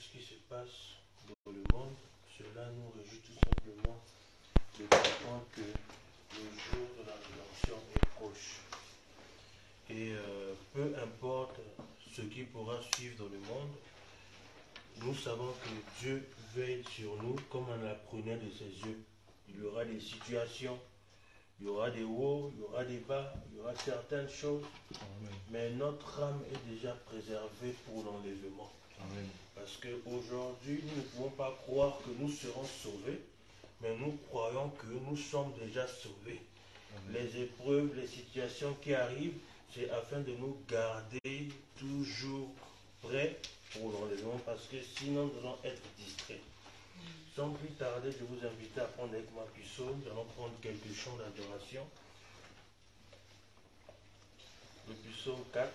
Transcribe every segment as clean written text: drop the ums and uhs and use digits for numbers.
ce qui se passe dans le monde, cela nous réjouit tout simplement de comprendre que le jour de la rédemption est proche. Et peu importe ce qui pourra suivre dans le monde, nous savons que Dieu veille sur nous comme on la prunelle de ses yeux. Il y aura des situations, il y aura des hauts, il y aura des bas, il y aura certaines choses, mais notre âme est déjà préservée pour l'enlèvement. Parce qu'aujourd'hui, nous ne pouvons pas croire que nous serons sauvés, mais nous croyons que nous sommes déjà sauvés. Les épreuves, les situations qui arrivent, c'est afin de nous garder toujours prêts pour l'enlèvement, parce que sinon nous allons être distraits. Sans plus tarder, je vous invite à prendre avec moi psaume. Nous allons prendre quelques chants d'adoration. Le psaume 4.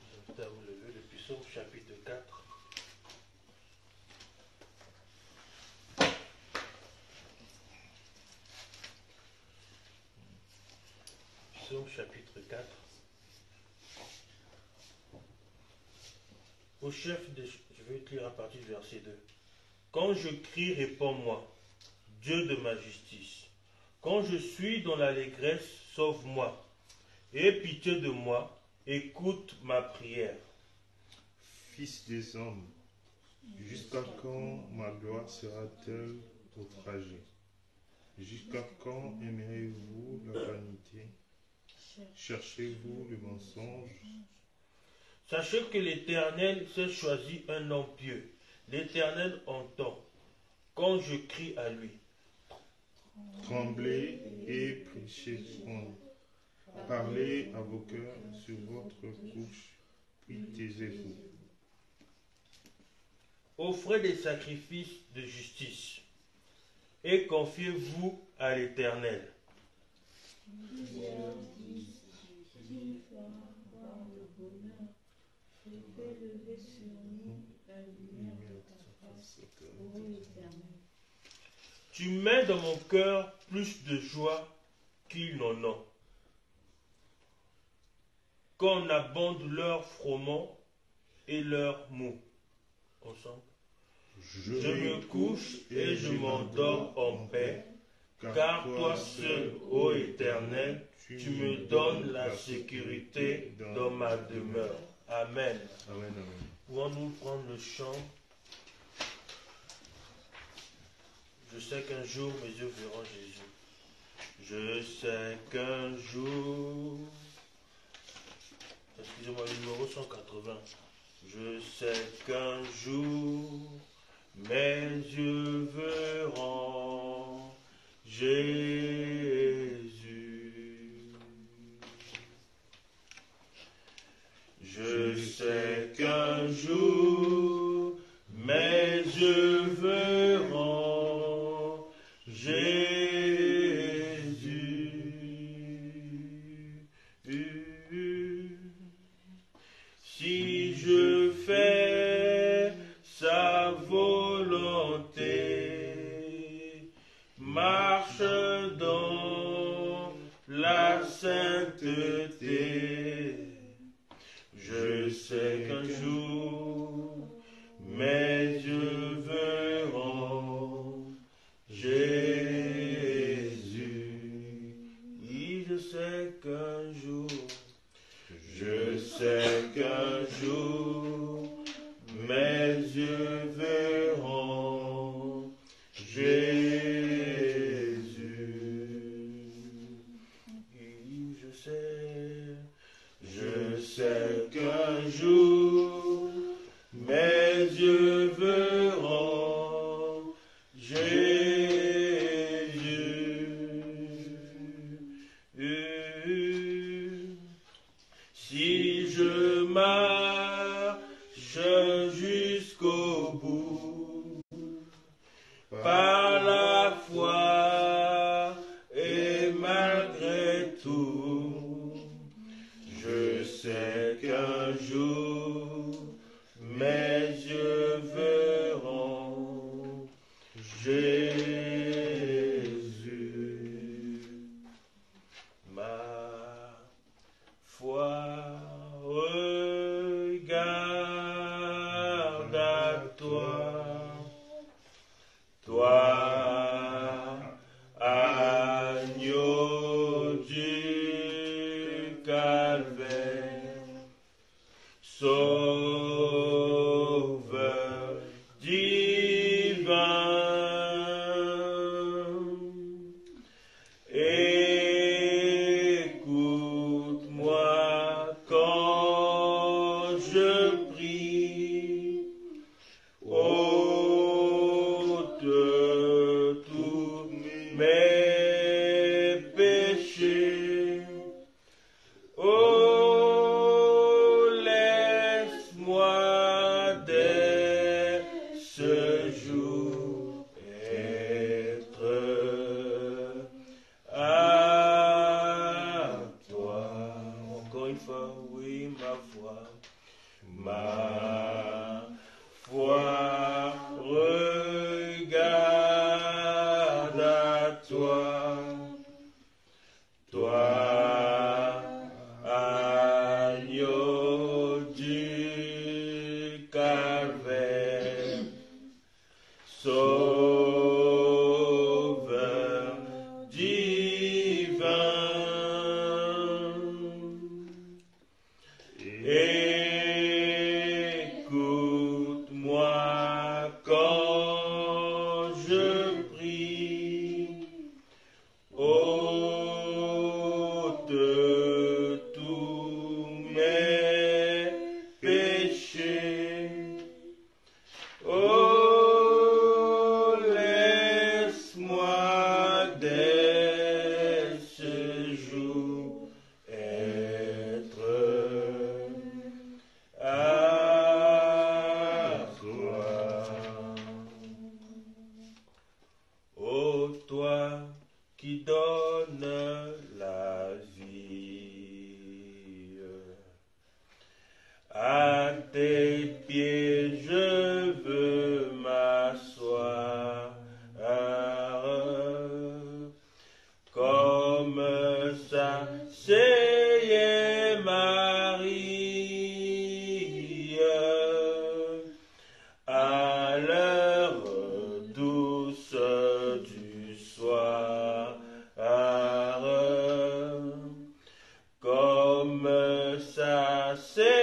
Je vous invite à vous lever. Le psaume chapitre 4. Psaume chapitre 4. Au chef de... Je vais lire à partir du verset 2. Quand je crie, réponds-moi, Dieu de ma justice. Quand je suis dans l'allégresse, sauve-moi. Aie pitié de moi, écoute ma prière. Fils des hommes, jusqu'à quand ma gloire sera-t-elle outragée? Jusqu'à quand aimerez-vous la vanité? Cherchez-vous le mensonge? Sachez que l'Éternel s'est choisi un homme pieux. L'Éternel entend quand je crie à lui. Tremblez et prêchez point. Parlez à vos cœurs sur votre couche, puis taisez-vous. Offrez des sacrifices de justice et confiez-vous à l'Éternel. Tu mets dans mon cœur plus de joie qu'ils n'en ont. Qu'on abonde leur froment et leur mou. Ensemble. Je me couche et je m'endors en paix, car toi seul, ô Éternel, tu me donnes la sécurité dans ma demeure. Amen. Amen, amen. Pouvons-nous prendre le chant? Je sais qu'un jour mes yeux verront Jésus. Je sais qu'un jour... Excusez-moi, le numéro 180. Je sais qu'un jour mes yeux verront Jésus. Je sais qu'un jour mes yeux verront Jésus. Si je fais sa volonté, marche dans la sainteté. Je sais qu'un jour mes yeux verront Jésus. Oui, je sais qu'un jour, je sais qu'un jour mes yeux verront Jésus. Oui, je sais qu'un jour mes yeux verront Jésus. Si je marche jusqu'au bout, par la foi et malgré tout, je sais qu'un jour mes yeux verront Jésus. toi, agneau du calvaire, Sauveur divin, écoute-moi quand je prie, ôte tous mes péchés. Oh, laisse-moi dès ce jour être à toi. Encore une fois, oui, ma foi regarde à toi, toi, agneau du calvaire, Sauveur divin. Écoute-moi quand je prie, ôte tous mes péchés. Oh, laisse-moi dès ce jour être à toi. Ô toi qui donnes la vie, à tes pieds je veux m'asseoir, comme s'asseyait Marie à l'heure douce du soir, comme s'asseyait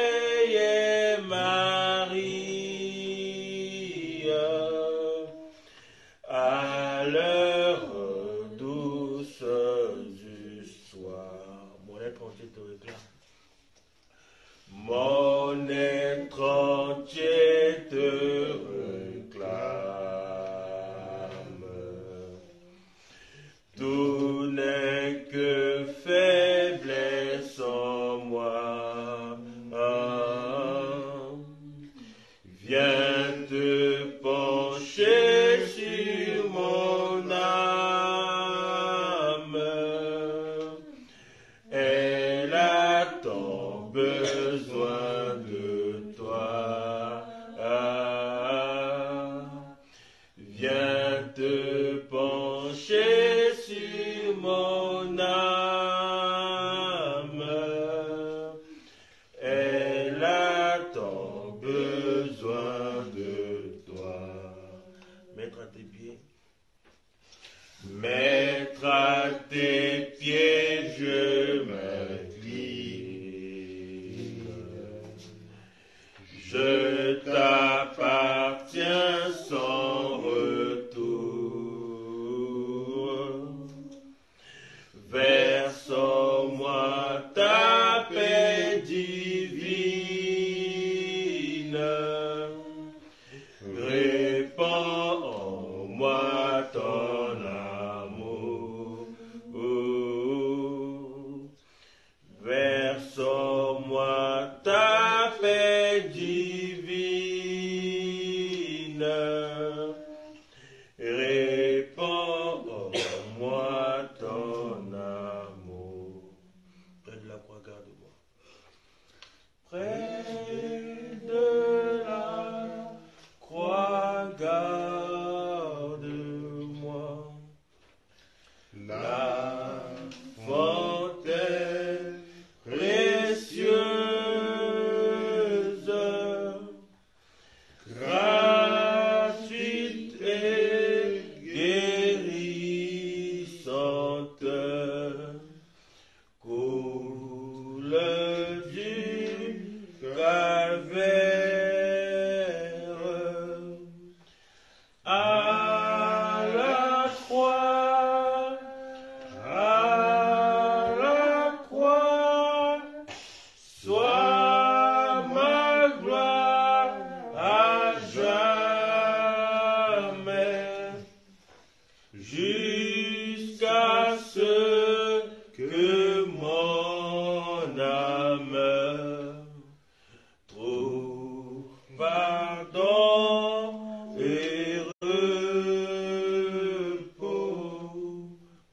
Marie à l'heure douce du soir. Mon être entier te réclame. Mon être entier te réclame. Tout n'est que faiblesse en moi. Viens te pencher sur mon âme. Elle a tant besoin de toi. Viens te pencher sur mon âme. Elle a tant besoin de toi. Mettre à tes pieds. Mettre à tes pieds, je m'incline. Je t'appartiens sans retour. Verse en moi ta paix divine. Répands en moi ton amour. Verse en moi ta paix divine. Répands en moi ton amour. Près de la croix, garde-moi. Près de la croix, garde-moi. jusqu'à ce que mon âme trouve pardon et repos.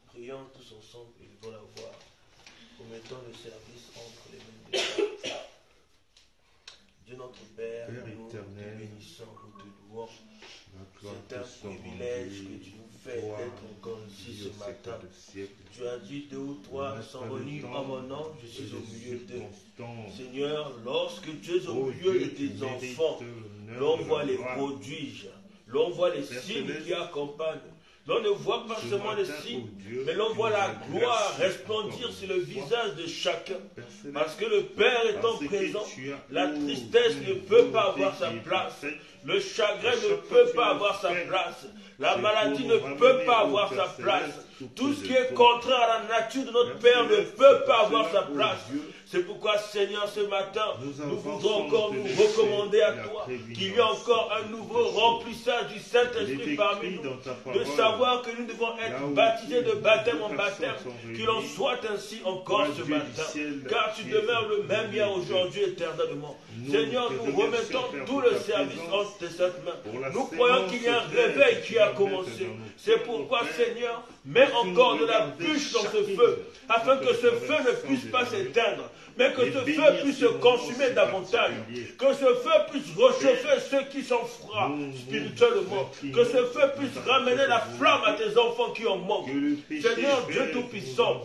Prions tous ensemble, élevons la voix, remettons le service entre les mains de Dieu. Dieu notre Père, nous te bénissons, nous te louons. C'est un privilège que tu nous fais d'être encore ici ce matin. Tu as dit 2 ou 3 sont venus en mon nom, je suis au milieu d'eux. Seigneur, lorsque tu es au milieu de tes enfants, l'on voit les prodiges, l'on voit les signes qui accompagnent. L'on ne voit pas seulement les signes, mais l'on voit la gloire resplendir sur le visage de chacun. Parce que le Père étant présent, la tristesse ne peut pas avoir sa place. Le chagrin ne peut pas avoir sa place. La maladie ne peut pas avoir sa place. Tout ce qui est contraire à la nature de notre Père ne peut pas avoir sa place. C'est pourquoi, Seigneur, ce matin, nous voudrons encore nous recommander à toi qu'il y ait encore un nouveau remplissage du Saint-Esprit parmi nous, de savoir que nous devons être baptisés de baptême en baptême, qu'il en soit ainsi encore ce matin, car tu demeures le même hier, aujourd'hui, éternellement. Seigneur, nous remettons tout le service entre tes saintes mains. Nous croyons qu'il y a un réveil qui a commencé. C'est pourquoi, Seigneur, mets encore de la bûche dans ce feu, afin que ce feu ne puisse pas s'éteindre, mais que ce feu puisse se consumer davantage, que ce feu puisse réchauffer ceux qui sont froids spirituellement, que ce feu puisse ramener la flamme à tes enfants qui en manquent. Seigneur Dieu Tout-Puissant,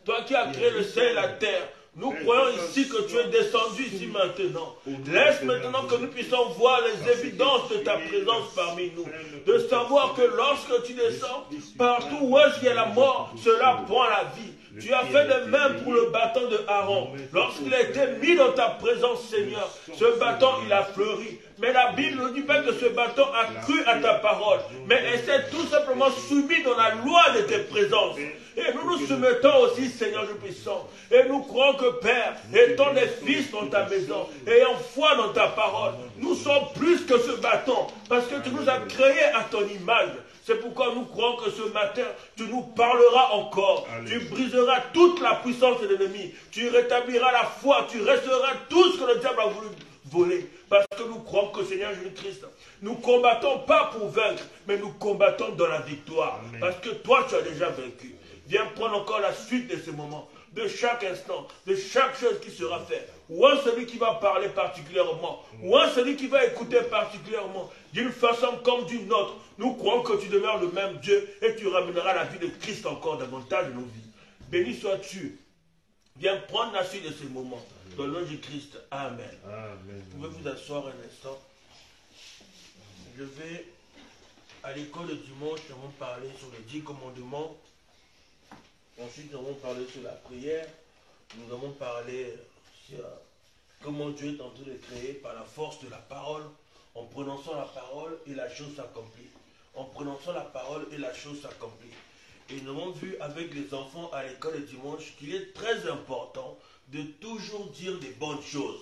toi qui as créé le ciel et la terre, nous croyons ici que tu es descendu ici maintenant. Laisse maintenant que nous puissions voir les évidences de ta présence parmi nous. De savoir que lorsque tu descends, partout où est-ce qu'il y a la mort, cela prend la vie. Tu as fait de même pour le bâton de Aaron. Lorsqu'il a été mis dans ta présence, Seigneur, ce bâton, il a fleuri. Mais la Bible ne dit pas que ce bâton a cru à ta parole, mais elle s'est tout simplement soumis dans la loi de tes présences. Et nous nous soumettons aussi, Seigneur Dieu puissant. Et nous croyons que, Père, étant des fils dans ta maison, ayant foi dans ta parole, nous sommes plus que ce bâton, parce que tu nous as créés à ton image. C'est pourquoi nous croyons que ce matin, tu nous parleras encore. Tu briseras toute la puissance de l'ennemi. Tu rétabliras la foi. Tu restaureras tout ce que le diable a voulu voler. Parce que nous croyons que Seigneur Jésus-Christ, nous combattons pas pour vaincre, mais nous combattons dans la victoire. Amen. Parce que toi, tu as déjà vaincu. Viens prendre encore la suite de ce moment, de chaque instant, de chaque chose qui sera faite. Ou un celui qui va parler particulièrement, ou un celui qui va écouter particulièrement, d'une façon comme d'une autre. Nous croyons que tu demeures le même Dieu et tu ramèneras la vie de Christ encore davantage dans nos vies. Béni sois-tu. Viens prendre la suite de ce moment. Dans le nom de Christ. Amen. Amen. Vous pouvez vous asseoir un instant. Je vais, à l'école de dimanche, nous allons parler sur les 10 commandements. Ensuite, nous allons parler sur la prière. Nous allons parler sur comment Dieu est en train de créer par la force de la parole, en prononçant la parole et la chose s'accomplit. En prononçant la parole et la chose s'accomplit. Et nous avons vu avec les enfants à l'école de dimanche qu'il est très important de toujours dire des bonnes choses.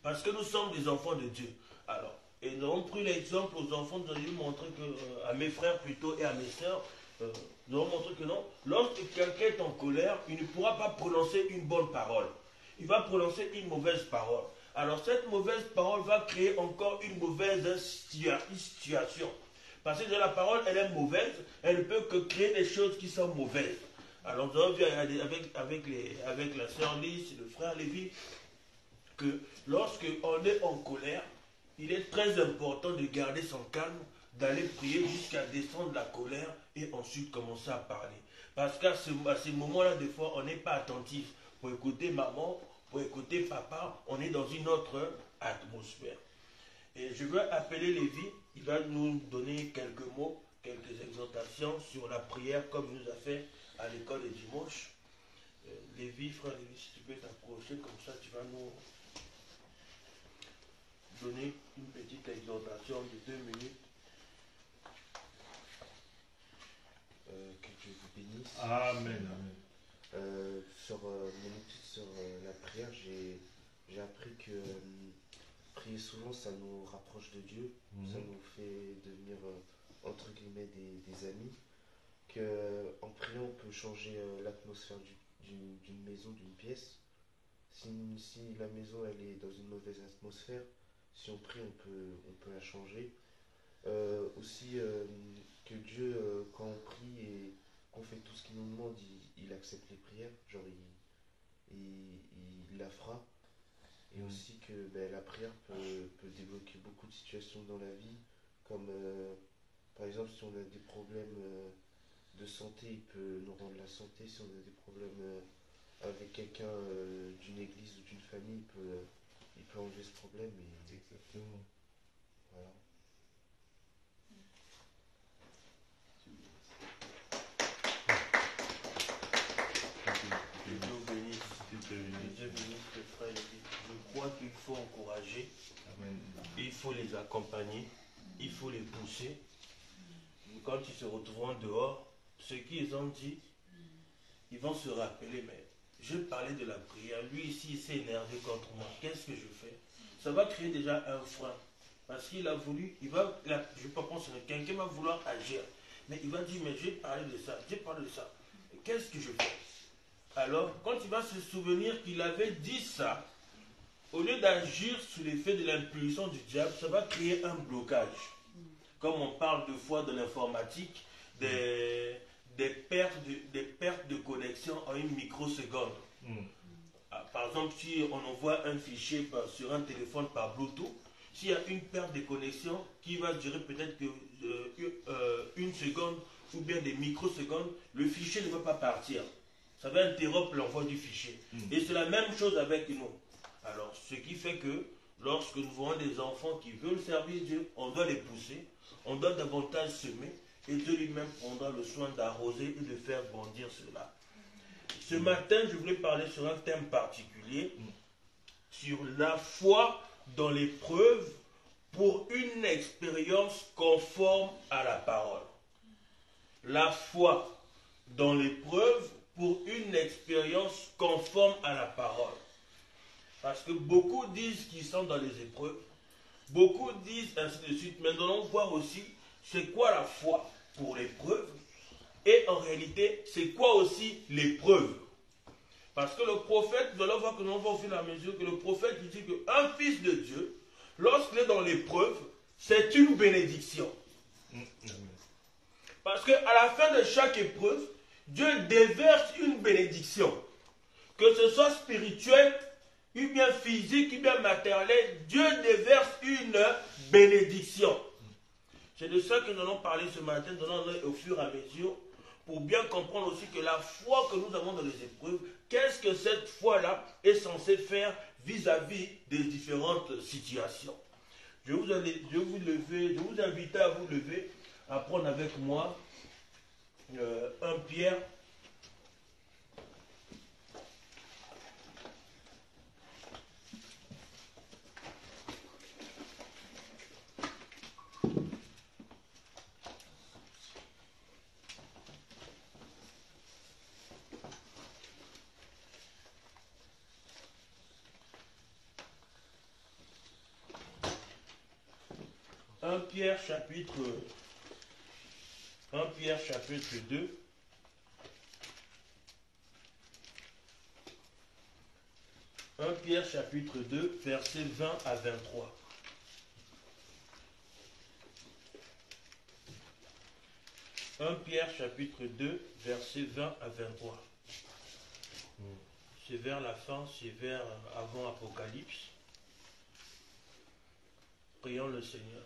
Parce que nous sommes des enfants de Dieu. Alors, et nous avons pris l'exemple aux enfants, nous avons montré que, à mes frères plutôt et à mes sœurs, nous avons montré que non, lorsque quelqu'un est en colère, il ne pourra pas prononcer une bonne parole. Il va prononcer une mauvaise parole. Alors cette mauvaise parole va créer encore une mauvaise situation. Parce que la parole, elle est mauvaise, elle ne peut que créer des choses qui sont mauvaises. Alors nous avons vu avec la sœur Lys et le frère Lévi, que lorsqu'on est en colère, il est très important de garder son calme, d'aller prier jusqu'à descendre la colère et ensuite commencer à parler. Parce qu'à ces moments-là, des fois, on n'est pas attentif pour écouter maman, pour écouter papa, on est dans une autre atmosphère. Et je veux appeler Lévi, il va nous donner quelques mots, quelques exhortations sur la prière comme il nous a fait à l'école de dimanche. Lévi, frère Lévi, si tu peux t'approcher, comme ça tu vas nous donner une petite exhortation de 2 minutes. Que Dieu vous bénisse. Amen. Sur mon étude sur la prière, j'ai appris que prier souvent, ça nous rapproche de Dieu, ça nous fait devenir, entre guillemets, des amis. qu'en priant, on peut changer l'atmosphère d'une maison, d'une pièce. Si la maison elle est dans une mauvaise atmosphère, si on prie, on peut la changer. Aussi, que Dieu, quand on prie et qu'on fait tout ce qu'il nous demande, il accepte les prières, genre il la fera. Et aussi que la prière peut débloquer beaucoup de situations dans la vie, comme par exemple si on a des problèmes de santé, il peut nous rendre la santé. Si on a des problèmes avec quelqu'un d'une église ou d'une famille, il peut enlever ce problème. Et Exactement. voilà. Que Dieu bénisse. Dieu bénisse les frères et sœurs. Je crois qu'il faut encourager, Amen. il faut les accompagner, il faut les pousser. Quand ils se retrouveront dehors, ce qu'ils ont dit, ils vont se rappeler, mais je parlais de la prière, lui ici il s'est énervé contre moi, qu'est-ce que je fais? Ça va créer déjà un frein, parce qu'il a voulu, je ne vais pas penser que quelqu'un va vouloir agir, mais il va dire, mais j'ai parlé de ça, qu'est-ce que je fais? Alors, quand il va se souvenir qu'il avait dit ça, au lieu d'agir sous l'effet de l'impulsion du diable, ça va créer un blocage. Comme on parle deux fois de l'informatique, des pertes de connexion en une microseconde. Par exemple, si on envoie un fichier sur un téléphone par Bluetooth, s'il y a une perte de connexion qui va durer peut-être une seconde ou bien des microsecondes, le fichier ne va pas partir. Ça va interrompre l'envoi du fichier. Et c'est la même chose avec nous. Alors, ce qui fait que lorsque nous voyons des enfants qui veulent servir Dieu, on doit les pousser, on doit davantage semer, et Dieu lui-même prendra le soin d'arroser et de faire bondir cela. Ce matin, je voulais parler sur un thème particulier, sur la foi dans l'épreuve pour une expérience conforme à la parole. La foi dans l'épreuve pour une expérience conforme à la parole. Parce que beaucoup disent qu'ils sont dans les épreuves, beaucoup disent ainsi de suite, mais nous allons voir aussi c'est quoi la foi pour l'épreuve et en réalité c'est quoi aussi l'épreuve. Parce que le prophète, nous allons voir que nous allons voir au fur et à mesure que le prophète dit qu'un fils de Dieu, lorsqu'il est dans l'épreuve, c'est une bénédiction. Parce qu'à la fin de chaque épreuve, Dieu déverse une bénédiction. Que ce soit spirituel, ou bien physique, ou bien matériel, Dieu déverse une bénédiction. C'est de ça que nous allons parler ce matin, nous allons aller au fur et à mesure, pour bien comprendre aussi que la foi que nous avons dans les épreuves, qu'est-ce que cette foi-là est censée faire vis-à-vis des différentes situations. Je vous invite à vous lever, à prendre avec moi 1 Pierre. 1 Pierre chapitre 2. 1 Pierre chapitre 2, versets 20 à 23. 1 Pierre chapitre 2, versets 20 à 23. C'est vers la fin, c'est vers avant Apocalypse. Prions le Seigneur.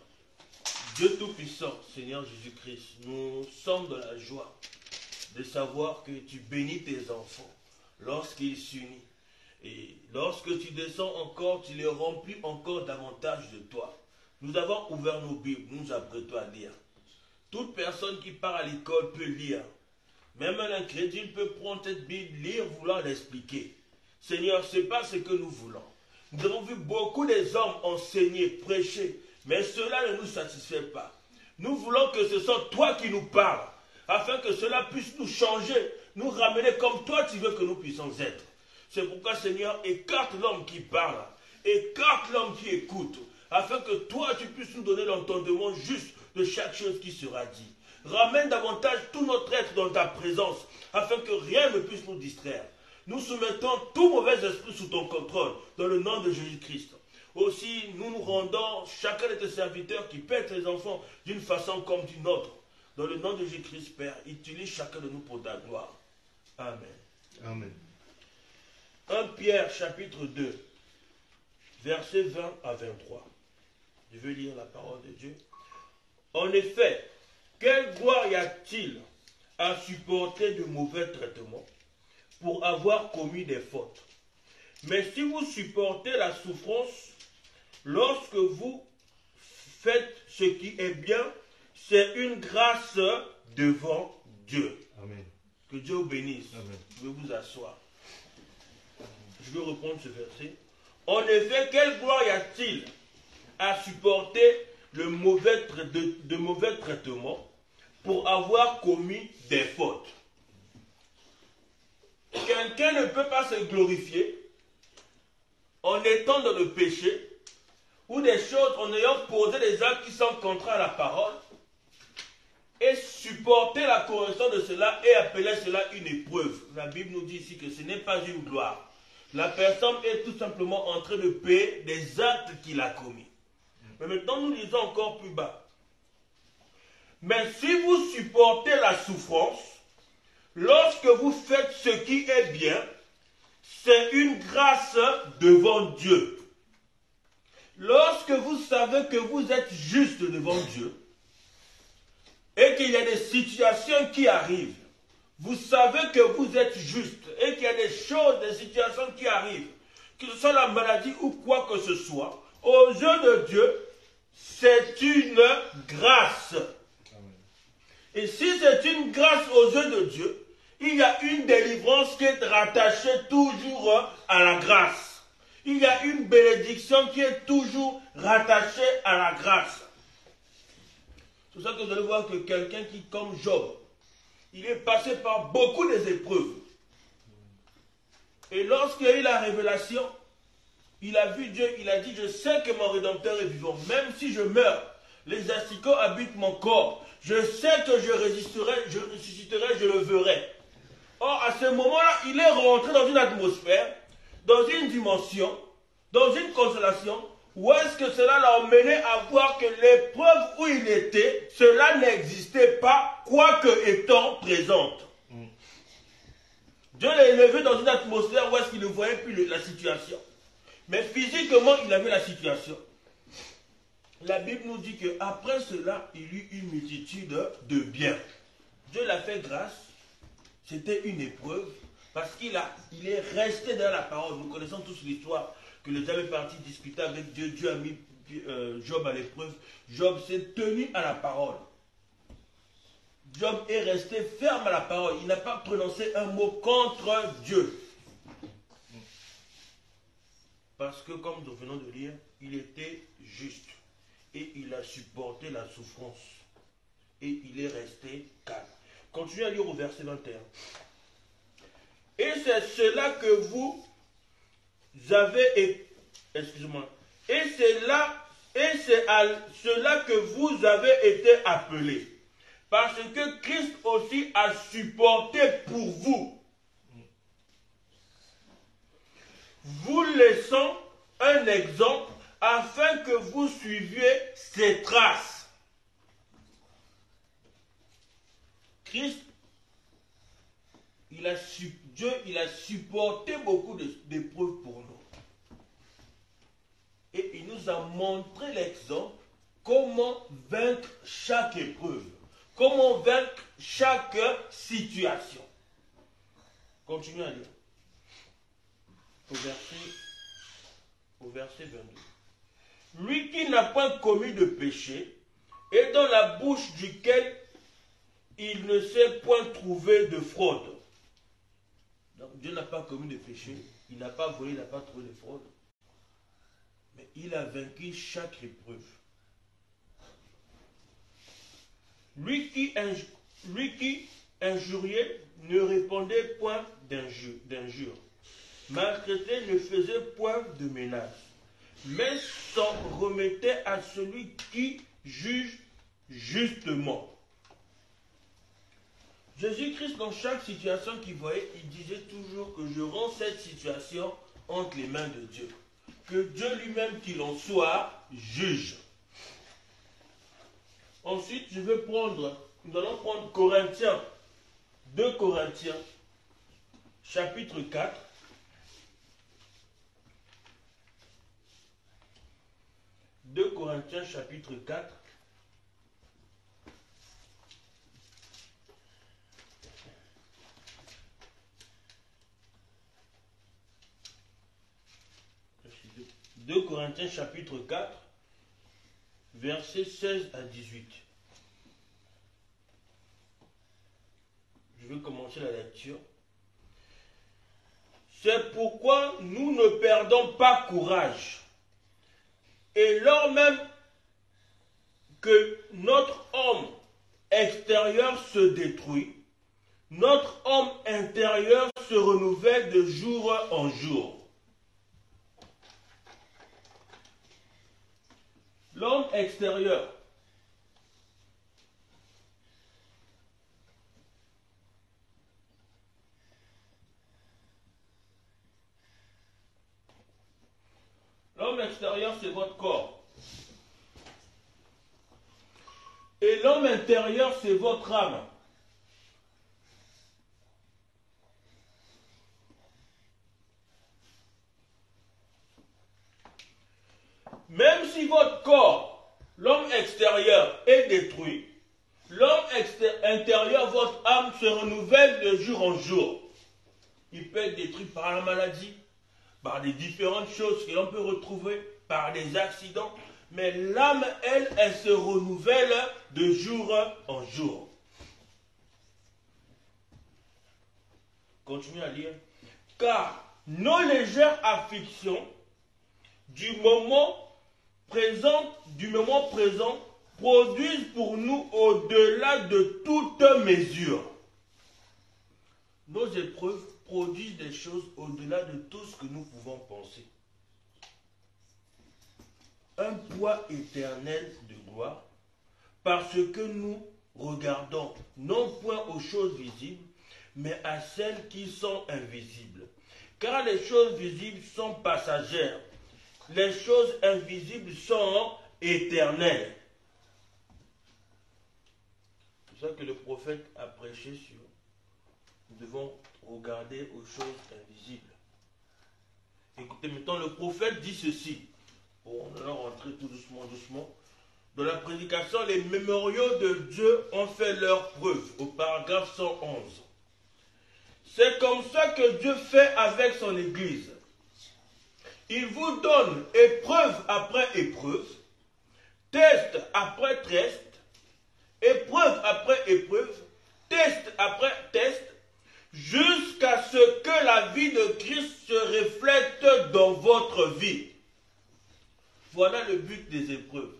Dieu Tout-Puissant, Seigneur Jésus-Christ, nous sommes dans la joie de savoir que tu bénis tes enfants lorsqu'ils s'unissent. Et lorsque tu descends encore, tu les remplis encore davantage de toi. Nous avons ouvert nos Bibles, nous apprêtons à lire. Toute personne qui part à l'école peut lire. Même un incrédule peut prendre cette Bible, lire, vouloir l'expliquer. Seigneur, ce n'est pas ce que nous voulons. Nous avons vu beaucoup des hommes enseigner, prêcher, mais cela ne nous satisfait pas. Nous voulons que ce soit toi qui nous parles, afin que cela puisse nous changer, nous ramener comme toi tu veux que nous puissions être. C'est pourquoi, Seigneur, écarte l'homme qui parle, écarte l'homme qui écoute, afin que toi tu puisses nous donner l'entendement juste de chaque chose qui sera dit. Ramène davantage tout notre être dans ta présence, afin que rien ne puisse nous distraire. Nous soumettons tout mauvais esprit sous ton contrôle, dans le nom de Jésus-Christ. Aussi, nous nous rendons chacun de tes serviteurs qui paient tes enfants d'une façon comme d'une autre. Dans le nom de Jésus-Christ, Père, utilise chacun de nous pour ta gloire. Amen. Amen. 1 Pierre chapitre 2, versets 20 à 23. Je vais lire la parole de Dieu. En effet, quelle gloire y a-t-il à supporter de mauvais traitements pour avoir commis des fautes? Mais si vous supportez la souffrance, lorsque vous faites ce qui est bien, c'est une grâce devant Dieu. Amen. Que Dieu vous bénisse. Amen. Je vais vous asseoir. Je vais reprendre ce verset. En effet, quelle gloire y a-t-il à supporter de mauvais traitements pour avoir commis des fautes? Quelqu'un ne peut pas se glorifier en étant dans le péché ou des choses en ayant posé des actes qui sont contraires à la parole et supporter la correction de cela et appeler cela une épreuve. La Bible nous dit ici que ce n'est pas une gloire. La personne est tout simplement en train de payer des actes qu'il a commis. Mais maintenant, nous lisons encore plus bas. Mais si vous supportez la souffrance, lorsque vous faites ce qui est bien, c'est une grâce devant Dieu. Lorsque vous savez que vous êtes juste devant Dieu, et qu'il y a des situations qui arrivent, vous savez que vous êtes juste, et qu'il y a des choses, des situations qui arrivent, que ce soit la maladie ou quoi que ce soit, aux yeux de Dieu, c'est une grâce. Amen. Et si c'est une grâce aux yeux de Dieu, il y a une délivrance qui est rattachée toujours à la grâce. Il y a une bénédiction qui est toujours rattachée à la grâce. C'est pour ça que vous allez voir que quelqu'un qui, comme Job, il est passé par beaucoup d'épreuves. Et lorsqu'il a eu la révélation, il a vu Dieu, il a dit, je sais que mon Rédempteur est vivant. Même si je meurs, les asticots habitent mon corps. Je sais que je résisterai, je ressusciterai, je le verrai. Or, à ce moment-là, il est rentré dans une atmosphère, dans une dimension, dans une consolation, où est-ce que cela l'a emmené à voir que l'épreuve où il était, cela n'existait pas, quoique étant présente. Dieu l'a élevé dans une atmosphère où est-ce qu'il ne voyait plus la situation. Mais physiquement, il avait la situation. La Bible nous dit qu'après cela, il eut une multitude de biens. Dieu l'a fait grâce. C'était une épreuve parce qu'il est resté dans la parole. Nous connaissons tous l'histoire que le diable est parti discuter avec Dieu. Dieu a mis Job à l'épreuve. Job s'est tenu à la parole. Job est resté ferme à la parole. Il n'a pas prononcé un mot contre Dieu. Parce que, comme nous venons de lire, il était juste. Et il a supporté la souffrance. Et il est resté calme. Continuez à lire au verset 21. Et c'est cela que vous avez... Excusez-moi. Et c'est à cela que vous avez été appelés. Parce que Christ aussi a supporté pour vous. Vous laissant un exemple afin que vous suiviez ses traces. Christ, Dieu, il a supporté beaucoup d'épreuves pour nous. Et il nous a montré l'exemple comment vaincre chaque épreuve. Comment vaincre chaque situation. Continuez à lire. Au verset 22. Lui qui n'a point commis de péché, et dans la bouche duquel il ne s'est point trouvé de fraude. Donc Dieu n'a pas commis de péché, il n'a pas volé, il n'a pas trouvé de fraude. Mais il a vaincu chaque épreuve. Lui qui injuriait ne répondait point d'injure. Maltraité ne faisait point de menace, mais s'en remettait à celui qui juge justement. Jésus-Christ, dans chaque situation qu'il voyait, il disait toujours que je rends cette situation entre les mains de Dieu. Que Dieu lui-même, qu'il en soit, juge. Ensuite, nous allons prendre Corinthiens, 2 Corinthiens, chapitre 4. 2 Corinthiens, chapitre 4. « 2 Corinthiens chapitre 4, versets 16 à 18. Je vais commencer la lecture. C'est pourquoi nous ne perdons pas courage. Et lors même que notre homme extérieur se détruit, notre homme intérieur se renouvelle de jour en jour. L'homme extérieur. L'homme extérieur, c'est votre corps. Et l'homme intérieur, c'est votre âme. Même si votre corps, l'homme extérieur, est détruit, l'homme intérieur, votre âme, se renouvelle de jour en jour. Il peut être détruit par la maladie, par des différentes choses que l'on peut retrouver, par des accidents, mais l'âme, elle se renouvelle de jour en jour. Continuez à lire. Car nos légères afflictions du moment présent produisent pour nous au-delà de toute mesure. Nos épreuves produisent des choses au-delà de tout ce que nous pouvons penser. Un poids éternel de gloire, parce que nous regardons non point aux choses visibles, mais à celles qui sont invisibles. Car les choses visibles sont passagères, les choses invisibles sont éternelles. C'est ça que le prophète a prêché sur. Nous devons regarder aux choses invisibles. Écoutez, maintenant le prophète dit ceci. Bon, on va rentrer tout doucement. Dans la prédication, les mémoriaux de Dieu ont fait leur preuve, au paragraphe 111. C'est comme ça que Dieu fait avec son Église. Il vous donne épreuve après épreuve, test après test, épreuve après épreuve, test après test, jusqu'à ce que la vie de Christ se reflète dans votre vie. Voilà le but des épreuves.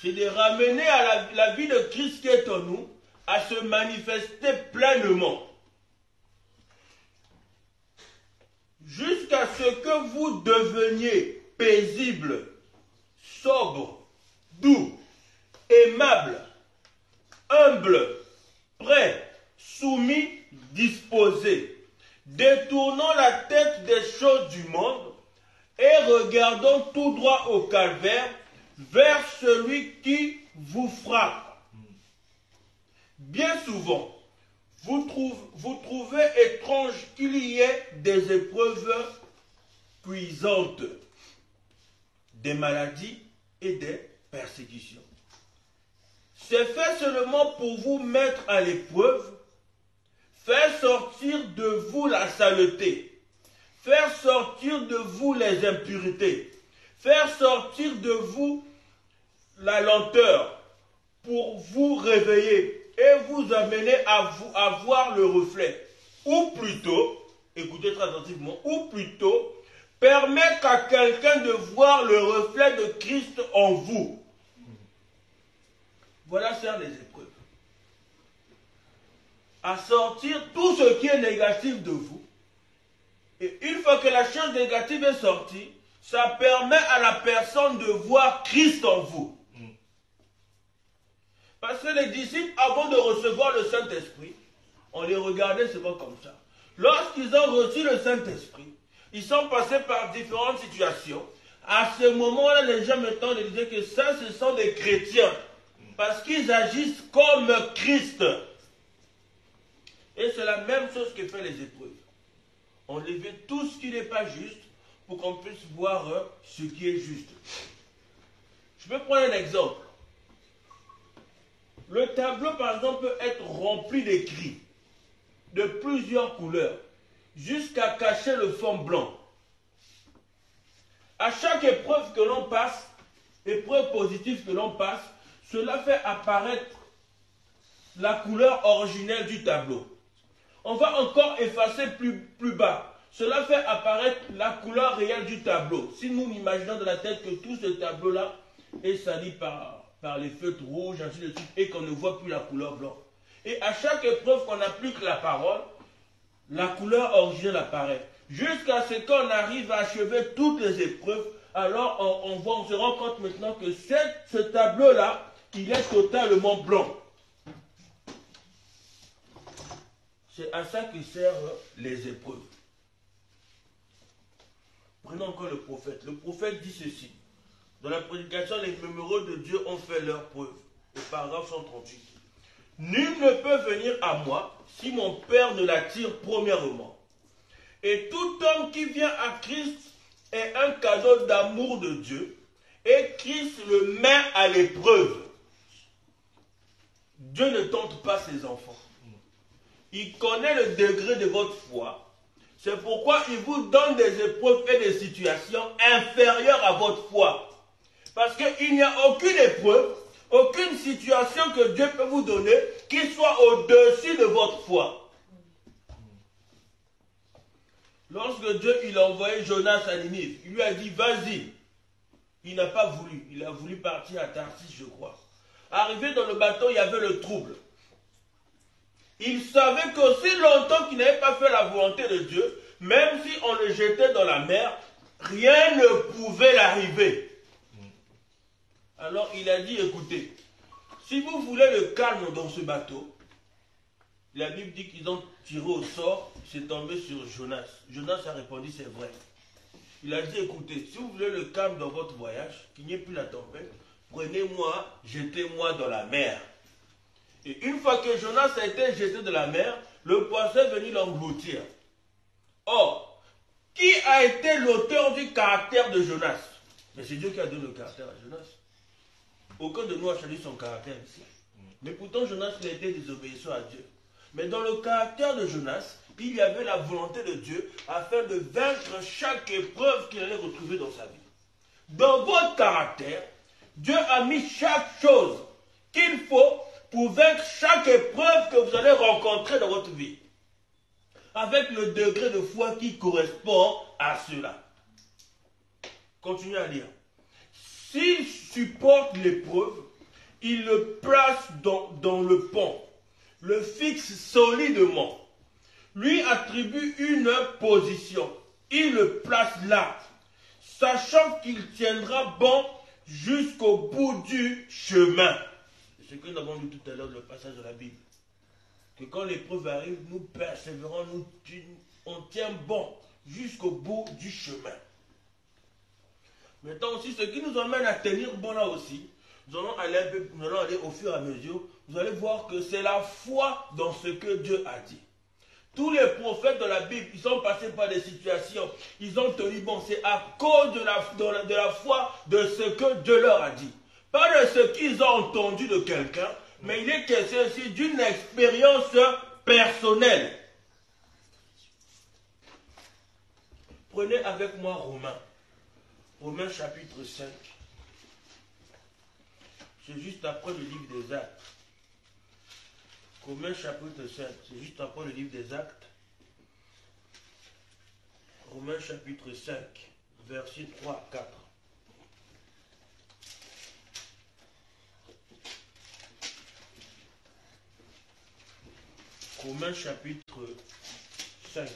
C'est de ramener à la vie de Christ qui est en nous à se manifester pleinement. Jusqu'à ce que vous deveniez paisible, sobre, doux, aimable, humble, prêt, soumis, disposé, détournant la tête des choses du monde et regardant tout droit au calvaire vers celui qui vous frappe. Bien souvent, vous trouvez étrange qu'il y ait des épreuves cuisantes, des maladies et des persécutions. C'est fait seulement pour vous mettre à l'épreuve, faire sortir de vous la saleté, faire sortir de vous les impuretés, faire sortir de vous la lenteur, pour vous réveiller et vous amener à voir le reflet. Ou plutôt, écoutez très attentivement, ou plutôt, permettre à quelqu'un de voir le reflet de Christ en vous. Voilà faire les épreuves. À sortir tout ce qui est négatif de vous. Et une fois que la chose négative est sortie, ça permet à la personne de voir Christ en vous. Parce que les disciples, avant de recevoir le Saint-Esprit, on les regardait souvent comme ça. Lorsqu'ils ont reçu le Saint-Esprit, ils sont passés par différentes situations. À ce moment-là, les gens maintenant disaient que ça, ce sont des chrétiens. Parce qu'ils agissent comme Christ. Et c'est la même chose que fait les épreuves. On enlevait tout ce qui n'est pas juste pour qu'on puisse voir ce qui est juste. Je peux prendre un exemple. Le tableau, par exemple, peut être rempli d'écrits de plusieurs couleurs, jusqu'à cacher le fond blanc. À chaque épreuve que l'on passe, épreuve positive que l'on passe, cela fait apparaître la couleur originelle du tableau. On va encore effacer plus bas. Cela fait apparaître la couleur réelle du tableau. Si nous imaginons dans la tête que tout ce tableau-là est sali par les feutres rouges, ainsi de suite, et qu'on ne voit plus la couleur blanche. Et à chaque épreuve qu'on applique la parole, la couleur originelle apparaît. Jusqu'à ce qu'on arrive à achever toutes les épreuves, alors on se rend compte maintenant que ce tableau-là, il est totalement blanc. C'est à ça que servent les épreuves. Prenons encore le prophète. Le prophète dit ceci. Dans la prédication, les mémoraux de Dieu ont fait leur preuve. Au paragraphe 138. Nul ne peut venir à moi si mon Père ne l'attire premièrement. Et tout homme qui vient à Christ est un cadeau d'amour de Dieu. Et Christ le met à l'épreuve. Dieu ne tente pas ses enfants. Il connaît le degré de votre foi. C'est pourquoi il vous donne des épreuves et des situations inférieures à votre foi. Parce qu'il n'y a aucune épreuve, aucune situation que Dieu peut vous donner qui soit au-dessus de votre foi. Lorsque Dieu il a envoyé Jonas à Ninive, il lui a dit vas-y. Il n'a pas voulu. Il a voulu partir à Tarsis, je crois. Arrivé dans le bateau, il y avait le trouble. Il savait qu'aussi longtemps qu'il n'avait pas fait la volonté de Dieu, même si on le jetait dans la mer, rien ne pouvait l'arriver. Alors il a dit, écoutez, si vous voulez le calme dans ce bateau, la Bible dit qu'ils ont tiré au sort, c'est tombé sur Jonas. Jonas a répondu, c'est vrai. Il a dit, écoutez, si vous voulez le calme dans votre voyage, qu'il n'y ait plus la tempête, prenez-moi, jetez-moi dans la mer. Et une fois que Jonas a été jeté de la mer, le poisson est venu l'engloutir. Or, qui a été l'auteur du caractère de Jonas? Mais c'est Dieu qui a donné le caractère à Jonas. Aucun de nous a choisi son caractère ici. Mais pourtant, Jonas il a été désobéissant à Dieu. Mais dans le caractère de Jonas, il y avait la volonté de Dieu afin de vaincre chaque épreuve qu'il allait retrouver dans sa vie. Dans votre caractère, Dieu a mis chaque chose qu'il faut pour vaincre chaque épreuve que vous allez rencontrer dans votre vie. Avec le degré de foi qui correspond à cela. Continuez à lire. S'il supporte l'épreuve, il le place dans le pont, le fixe solidement, lui attribue une position, il le place là, sachant qu'il tiendra bon jusqu'au bout du chemin. C'est ce que nous avons lu tout à l'heure dans le passage de la Bible. Que quand l'épreuve arrive, nous persévérons, on tient bon jusqu'au bout du chemin. Maintenant aussi, ce qui nous emmène à tenir bon là aussi, nous allons aller au fur et à mesure, vous allez voir que c'est la foi dans ce que Dieu a dit. Tous les prophètes de la Bible, ils sont passés par des situations, ils ont tenu bon, c'est à cause de la foi de ce que Dieu leur a dit. Pas de ce qu'ils ont entendu de quelqu'un, mais il est question aussi d'une expérience personnelle. Prenez avec moi Romains. Romains chapitre 5. C'est juste après le livre des Actes. Romains chapitre 5. C'est juste après le livre des Actes. Romains chapitre 5. Versets 3 à 4. Romains chapitre 5,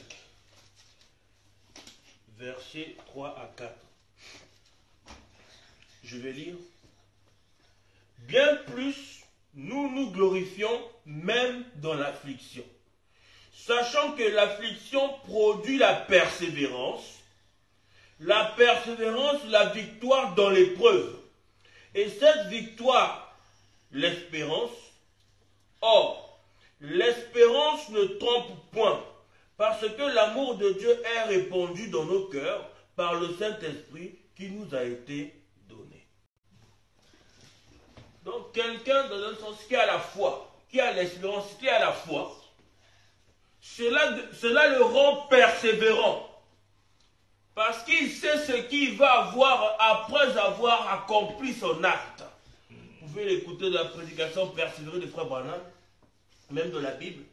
versets 3 à 4. Je vais lire. Bien plus, nous nous glorifions même dans l'affliction, sachant que l'affliction produit la persévérance, la victoire dans l'épreuve, et cette victoire, l'espérance. Or, l'espérance ne trompe point, parce que l'amour de Dieu est répandu dans nos cœurs par le Saint-Esprit qui nous a été donné. Donc, quelqu'un dans un sens qui a la foi, qui a l'espérance, qui a la foi, cela le rend persévérant. Parce qu'il sait ce qu'il va avoir après avoir accompli son acte. Vous pouvez l'écouter dans la prédication persévérée de Frère Branham, même dans la Bible.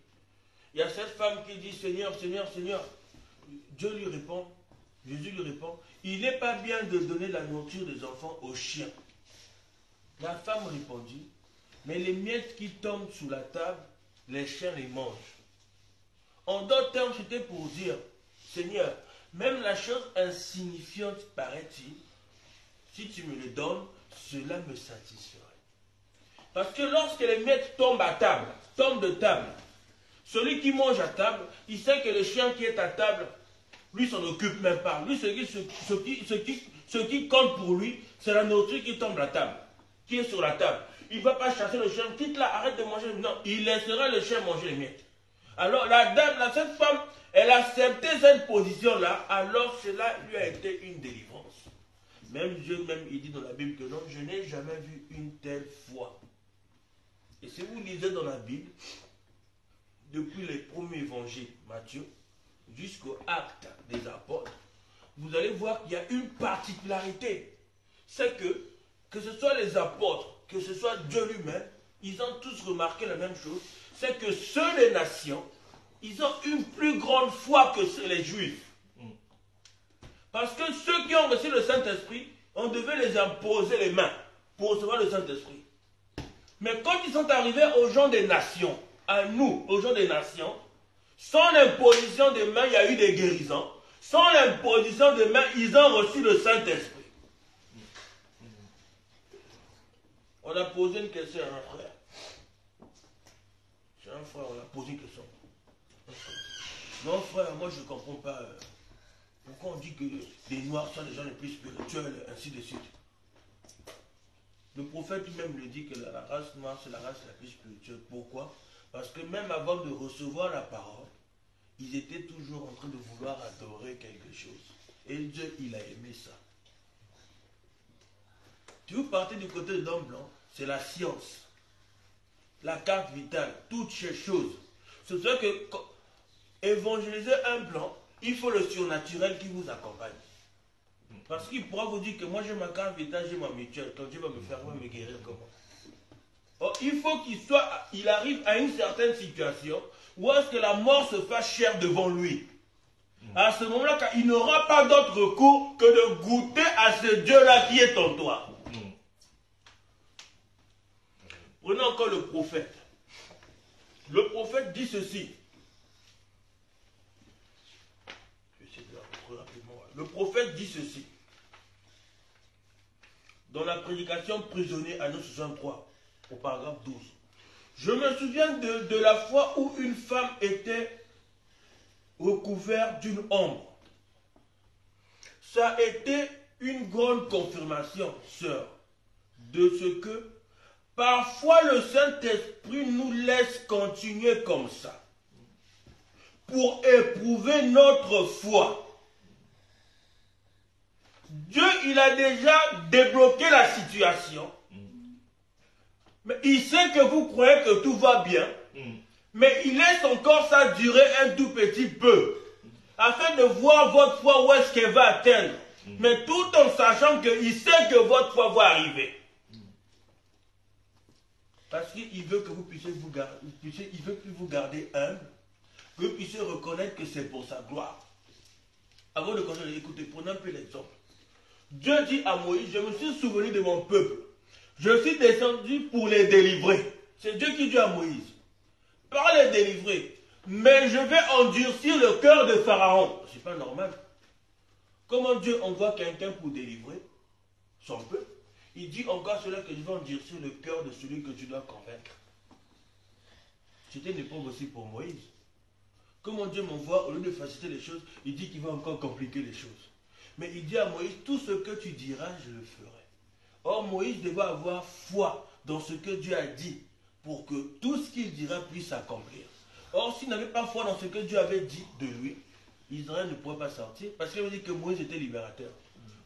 Il y a cette femme qui dit, Seigneur, Seigneur, Seigneur. Dieu lui répond, Jésus lui répond, il n'est pas bien de donner la nourriture des enfants aux chiens. La femme répondit, mais les miettes qui tombent sous la table, les chiens les mangent. En d'autres termes, c'était pour dire, Seigneur, même la chose insignifiante, paraît-il, si tu me le donnes, cela me satisferait. Parce que lorsque les miettes tombent à table, tombent de table, celui qui mange à table, il sait que le chien qui est à table, lui s'en occupe même pas. Lui, ce qui compte pour lui, c'est la nourriture qui tombe à table, qui est sur la table. Il ne va pas chasser le chien, quitte là, arrête de manger. Non, il laissera le chien manger les miettes. Alors la dame, là, cette femme, elle a accepté cette position-là, alors cela lui a été une délivrance. Même Dieu, même, il dit dans la Bible que non, je n'ai jamais vu une telle foi. Et si vous lisez dans la Bible, depuis les premiers évangiles, Matthieu, jusqu'au acte des apôtres, vous allez voir qu'il y a une particularité. C'est que ce soit les apôtres, que ce soit Dieu lui-même, ils ont tous remarqué la même chose, c'est que ceux des nations, ils ont une plus grande foi que les Juifs. Parce que ceux qui ont reçu le Saint-Esprit, on devait les imposer les mains pour recevoir le Saint-Esprit. Mais quand ils sont arrivés aux gens des nations, à nous, aux gens des nations, sans l'imposition des mains, il y a eu des guérisons. Sans l'imposition des mains, ils ont reçu le Saint-Esprit. On a posé une question à un frère. C'est un frère, on a posé une question. Non frère, moi je ne comprends pas. Pourquoi on dit que les Noirs sont les gens les plus spirituels, ainsi de suite. Le prophète lui-même le dit que la race noire, c'est la race la plus spirituelle. Pourquoi? Parce que même avant de recevoir la parole, ils étaient toujours en train de vouloir adorer quelque chose. Et Dieu, il a aimé ça. Si vous partez du côté de l'homme blanc, c'est la science, la carte vitale, toutes ces choses. C'est ça que évangéliser un blanc, il faut le surnaturel qui vous accompagne. Parce qu'il pourra vous dire que moi j'ai ma carte vitale, j'ai ma mutuelle. Quand Dieu va me faire, me guérir comment? Or, il faut qu'il arrive à une certaine situation où est-ce que la mort se fasse chère devant lui. À ce moment-là, il n'aura pas d'autre recours que de goûter à ce Dieu-là qui est en toi. Prenons encore le prophète. Le prophète dit ceci. Je vais essayer de la retrouver rapidement. Le prophète dit ceci. Dans la prédication prisonnier à 963, au paragraphe 12. Je me souviens de la fois où une femme était recouverte d'une ombre. Ça a été une grande confirmation, sœur, de ce que parfois le Saint-Esprit nous laisse continuer comme ça pour éprouver notre foi. Dieu, il a déjà débloqué la situation. Mais il sait que vous croyez que tout va bien. Mais il laisse encore ça durer un tout petit peu. Afin de voir votre foi où est-ce qu'elle va atteindre. Mais tout en sachant qu'il sait que votre foi va arriver. Parce qu'il veut que vous puissiez vous garder, il veut que vous garder humble, que vous puissiez reconnaître que c'est pour sa gloire. Avant de continuer, écoutez, prenez un peu l'exemple. Dieu dit à Moïse, je me suis souvenu de mon peuple. Je suis descendu pour les délivrer. C'est Dieu qui dit à Moïse, par les délivrer. Mais je vais endurcir le cœur de Pharaon. C'est pas normal. Comment Dieu envoie quelqu'un pour délivrer son peuple? Il dit encore cela que je vais endurcir le cœur de celui que tu dois convaincre. C'était une épreuve aussi pour Moïse. Comment Dieu m'envoie, au lieu de faciliter les choses, il dit qu'il va encore compliquer les choses. Mais il dit à Moïse, tout ce que tu diras, je le ferai. Or, Moïse devait avoir foi dans ce que Dieu a dit pour que tout ce qu'il dira puisse s'accomplir. Or, s'il n'avait pas foi dans ce que Dieu avait dit de lui, Israël ne pourrait pas sortir parce qu'il veut dire que Moïse était libérateur.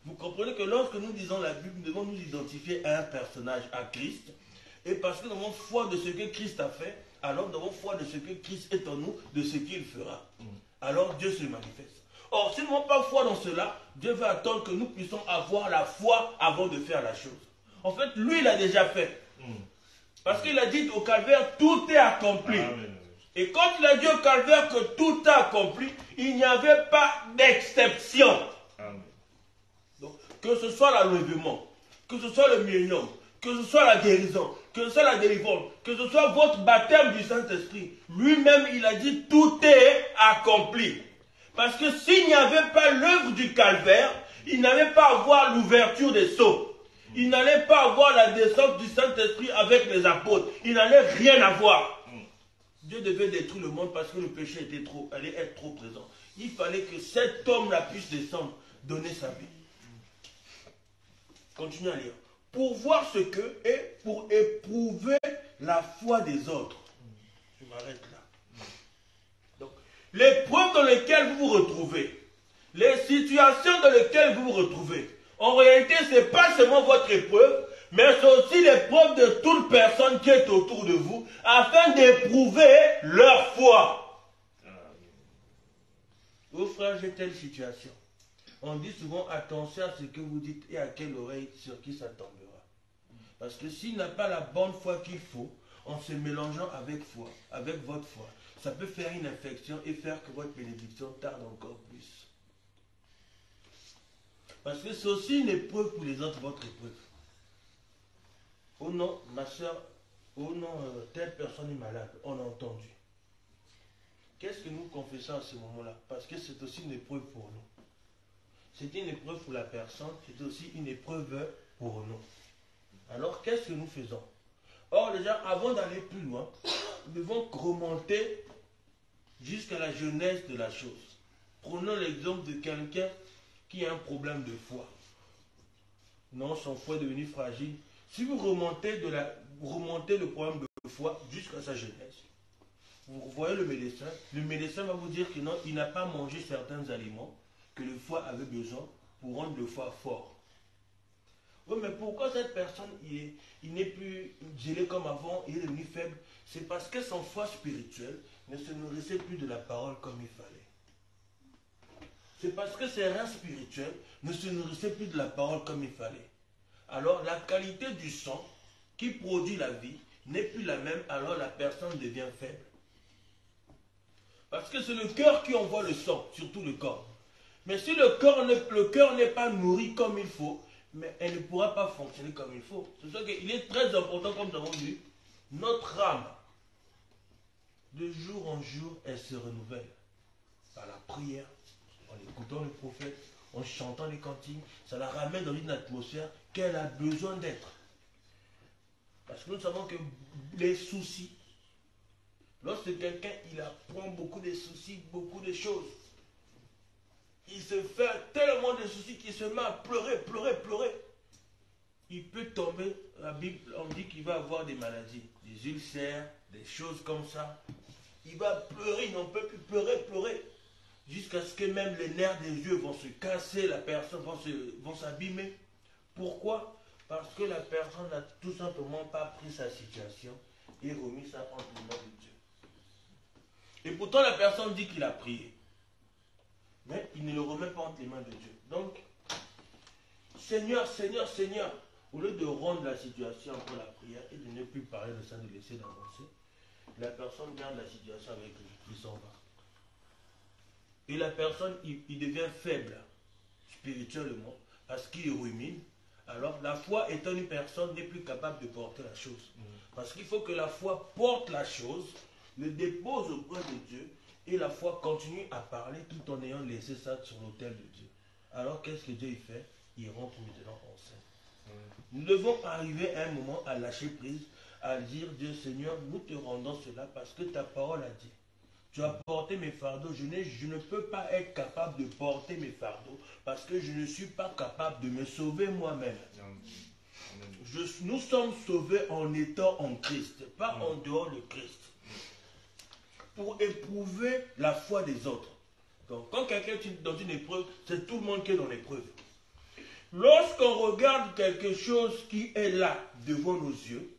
Vous comprenez que lorsque nous lisons la Bible, nous devons nous identifier à un personnage, à Christ. Et parce que nous avons foi de ce que Christ a fait, alors nous avons foi de ce que Christ est en nous, de ce qu'il fera. Alors Dieu se manifeste. Or, si nous n'avons pas foi dans cela, Dieu va attendre que nous puissions avoir la foi avant de faire la chose. En fait, lui, il a déjà fait. Parce qu'il a dit au calvaire, tout est accompli. Amen. Et quand il a dit au calvaire que tout est accompli, il n'y avait pas d'exception. Amen. Donc, que ce soit l'enlèvement, que ce soit le millénium, que ce soit la guérison, que ce soit la délivrance, que ce soit votre baptême du Saint-Esprit, lui-même, il a dit tout est accompli. Parce que s'il n'y avait pas l'œuvre du calvaire, il n'allait pas avoir l'ouverture des sceaux. Il n'allait pas avoir la descente du Saint-Esprit avec les apôtres. Il n'allait rien avoir. Dieu devait détruire le monde parce que le péché allait être trop présent. Il fallait que cet homme-là puisse descendre, donner sa vie. Continuez à lire. Pour voir ce que et pour éprouver la foi des autres. Je m'arrête là. Donc, les preuves dans lesquelles vous vous retrouvez, les situations dans lesquelles vous vous retrouvez, en réalité, ce n'est pas seulement votre épreuve, mais c'est aussi l'épreuve de toute personne qui est autour de vous, afin d'éprouver leur foi. Vos frères, j'ai telle situation. On dit souvent attention à ce que vous dites et à quelle oreille sur qui ça tombera. Parce que s'il n'a pas la bonne foi qu'il faut, en se mélangeant avec foi, avec votre foi, ça peut faire une infection et faire que votre bénédiction tarde encore plus. Parce que c'est aussi une épreuve pour les autres, votre épreuve. Oh non, ma soeur, oh non, telle personne est malade, on a entendu. Qu'est-ce que nous confessons à ce moment-là? Parce que c'est aussi une épreuve pour nous. C'était une épreuve pour la personne, c'est aussi une épreuve pour nous. Alors, qu'est-ce que nous faisons? Or, déjà, avant d'aller plus loin, nous devons remonter jusqu'à la genèse de la chose. Prenons l'exemple de quelqu'un qui a un problème de foi. Non, son foie est devenu fragile. Si vous remontez le problème de foi jusqu'à sa genèse, vous voyez le médecin va vous dire que non, il n'a pas mangé certains aliments que le foie avait besoin pour rendre le foie fort. Oui, mais pourquoi cette personne, il n'est plus gelé comme avant, il est devenu faible? C'est parce que son foie spirituel ne se nourrissait plus de la parole comme il fallait. C'est parce que ses reins spirituels ne se nourrissaient plus de la parole comme il fallait. Alors la qualité du sang qui produit la vie n'est plus la même, alors la personne devient faible. Parce que c'est le cœur qui envoie le sang, surtout le corps. Mais si le cœur n'est pas nourri comme il faut, mais elle ne pourra pas fonctionner comme il faut. C'est ça qu'il est très important, comme nous avons vu, notre âme, de jour en jour, elle se renouvelle. Par la prière, en écoutant le prophète, en chantant les cantiques, ça la ramène dans une atmosphère qu'elle a besoin d'être. Parce que nous savons que les soucis, lorsque quelqu'un il apprend beaucoup de soucis, beaucoup de choses, il se fait tellement de soucis qu'il se met à pleurer. Il peut tomber, la Bible, on dit qu'il va avoir des maladies, des ulcères, des choses comme ça. Il va pleurer, il n'en peut plus pleurer. Jusqu'à ce que même les nerfs des yeux vont se casser, la personne vont s'abîmer. Pourquoi? Parce que la personne n'a tout simplement pas pris sa situation et remis ça entre les mains de Dieu. Et pourtant la personne dit qu'il a prié. Mais il ne le remet pas entre les mains de Dieu. Donc, Seigneur, au lieu de rendre la situation pour la prière et de ne plus parler de ça, de laisser d'avancer, la personne garde la situation avec lui, il s'en va. Et la personne, il devient faible spirituellement parce qu'il rumine. Alors, la foi étant une personne n'est plus capable de porter la chose. Parce qu'il faut que la foi porte la chose, le dépose auprès de Dieu, et la foi continue à parler tout en ayant laissé ça sur l'autel de Dieu. Alors, qu'est-ce que Dieu fait? Il rentre maintenant en scène. Nous devons arriver à un moment à lâcher prise, à dire, Dieu Seigneur, nous te rendons cela parce que ta parole a dit. Tu as porté mes fardeaux. Je ne peux pas être capable de porter mes fardeaux parce que je ne suis pas capable de me sauver moi-même. Nous sommes sauvés en étant en Christ, pas en dehors de Christ. Pour éprouver la foi des autres. Donc, quand quelqu'un est dans une épreuve, c'est tout le monde qui est dans l'épreuve. Lorsqu'on regarde quelque chose qui est là devant nos yeux,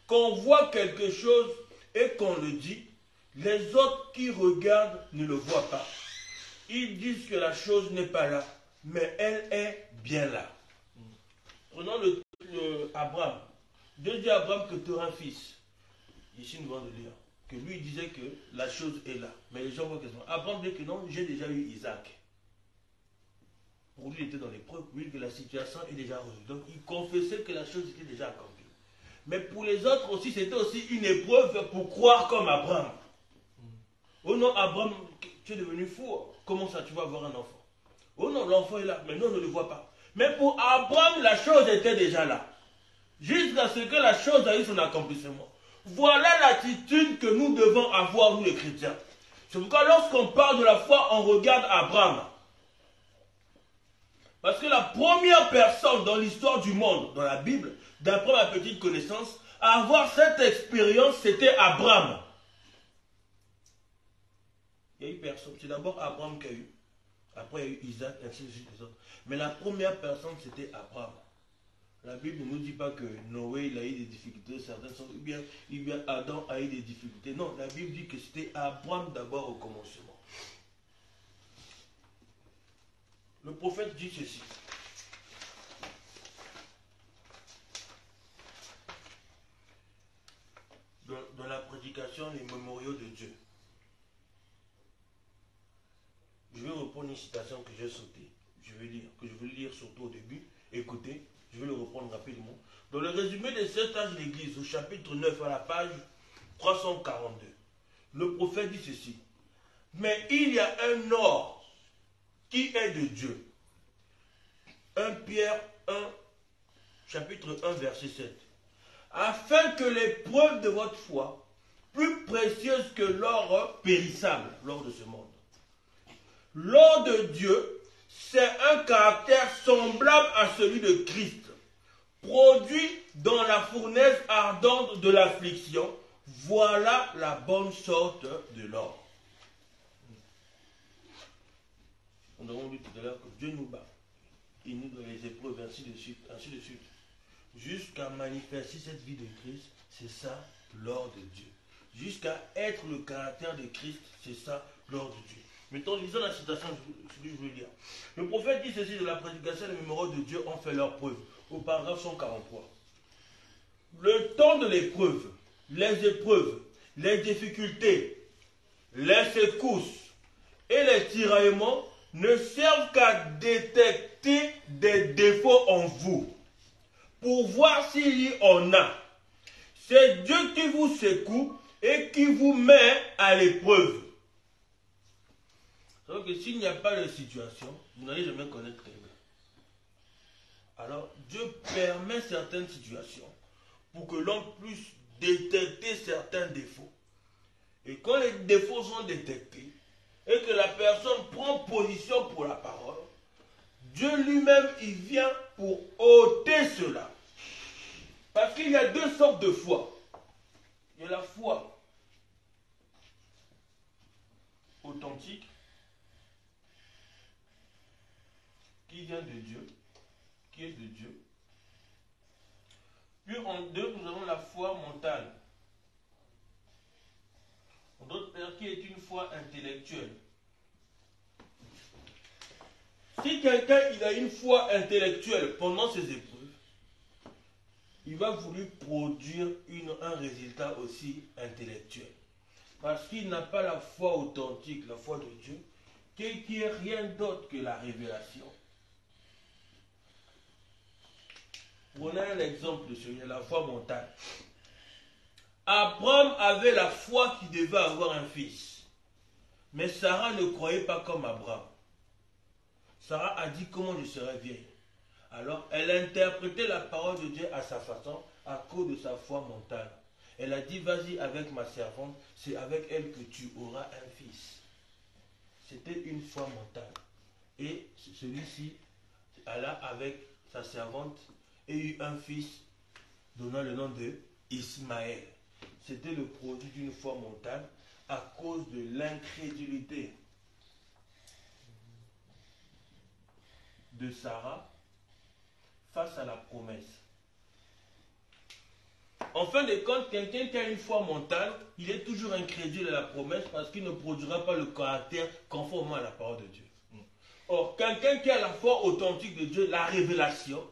qu'on voit quelque chose et qu'on le dit, les autres qui regardent ne le voient pas. Ils disent que la chose n'est pas là, mais elle est bien là. Prenons Abraham. Dieu dit à Abraham que tu auras un fils. Ici, nous venons de lire. Que lui disait que la chose est là. Mais les gens voient que c'est Abraham dit que non, j'ai déjà eu Isaac. Pour lui, il était dans l'épreuve, lui, que la situation est déjà résolue. Donc, il confessait que la chose était déjà accomplie. Mais pour les autres aussi, c'était aussi une épreuve pour croire comme Abraham. Oh non, Abraham, tu es devenu fou. Comment ça, tu vas avoir un enfant? Oh non, l'enfant est là, mais non, on ne le voit pas. Mais pour Abraham, la chose était déjà là. Jusqu'à ce que la chose a eu son accomplissement. Voilà l'attitude que nous devons avoir, nous les chrétiens. C'est pourquoi lorsqu'on parle de la foi, on regarde Abraham. Parce que la première personne dans l'histoire du monde, dans la Bible, d'après ma petite connaissance, à avoir cette expérience, c'était Abraham. Il y a eu personne. C'est d'abord Abraham qui a eu. Après, il y a eu Isaac, ainsi de suite les autres. Mais la première personne, c'était Abraham. La Bible ne nous dit pas que Noé il a eu des difficultés, certains sont ou bien Adam a eu des difficultés. Non, la Bible dit que c'était Abraham d'abord au commencement. Le prophète dit ceci. Dans la prédication, les mémoriaux de Dieu. Je vais reprendre une citation que j'ai sautée. Je vais lire, que je vais lire surtout au début. Écoutez. Je vais le reprendre rapidement. Dans le résumé des 7 âges de l'Église, au chapitre 9, à la page 342, le prophète dit ceci. Mais il y a un ordre qui est de Dieu. 1 Pierre 1, chapitre 1, verset 7. Afin que l'épreuve de votre foi, plus précieuse que l'or périssable, l'or de ce monde, l'or de Dieu, c'est un caractère semblable à celui de Christ, produit dans la fournaise ardente de l'affliction. Voilà la bonne sorte de l'or. Nous avons vu tout à l'heure que Dieu nous bat. Il nous donne les épreuves, ainsi de suite, jusqu'à manifester cette vie de Christ. C'est ça l'or de Dieu. Jusqu'à être le caractère de Christ, c'est ça l'or de Dieu. Mettons, lisons la citation que je veux lire. Le prophète dit ceci de la prédication, les mémoriaux de Dieu ont fait leur preuve. Au paragraphe 143. Le temps de l'épreuve, les épreuves, les difficultés, les secousses et les tiraillements ne servent qu'à détecter des défauts en vous, pour voir s'il y en a. C'est Dieu qui vous secoue et qui vous met à l'épreuve. Donc, s'il n'y a pas de situation, vous n'allez jamais connaître quelqu'un. Alors, Dieu permet certaines situations pour que l'on puisse détecter certains défauts. Et quand les défauts sont détectés et que la personne prend position pour la parole, Dieu lui-même, il vient pour ôter cela. Parce qu'il y a deux sortes de foi. Il y a la foi authentique qui vient de Dieu, qui est de Dieu. Puis en deux, nous avons la foi mentale. En d'autres termes, qui est une foi intellectuelle. Si quelqu'un il a une foi intellectuelle pendant ses épreuves, il va vouloir produire un résultat aussi intellectuel. Parce qu'il n'a pas la foi authentique, la foi de Dieu, qui est rien d'autre que la révélation. Prenons un exemple de celui, la foi mentale. Abraham avait la foi qu'il devait avoir un fils. Mais Sarah ne croyait pas comme Abraham. Sarah a dit comment je serai vieille. Alors, elle a interprété la parole de Dieu à sa façon, à cause de sa foi mentale. Elle a dit, vas-y avec ma servante, c'est avec elle que tu auras un fils. C'était une foi mentale. Et celui-ci alla avec sa servante et eut un fils donnant le nom de Ismaël. C'était le produit d'une foi mentale à cause de l'incrédulité de Sarah face à la promesse. En fin de compte, quelqu'un qui a une foi mentale, il est toujours incrédule à la promesse parce qu'il ne produira pas le caractère conformément à la parole de Dieu. Or, quelqu'un qui a la foi authentique de Dieu, la révélation,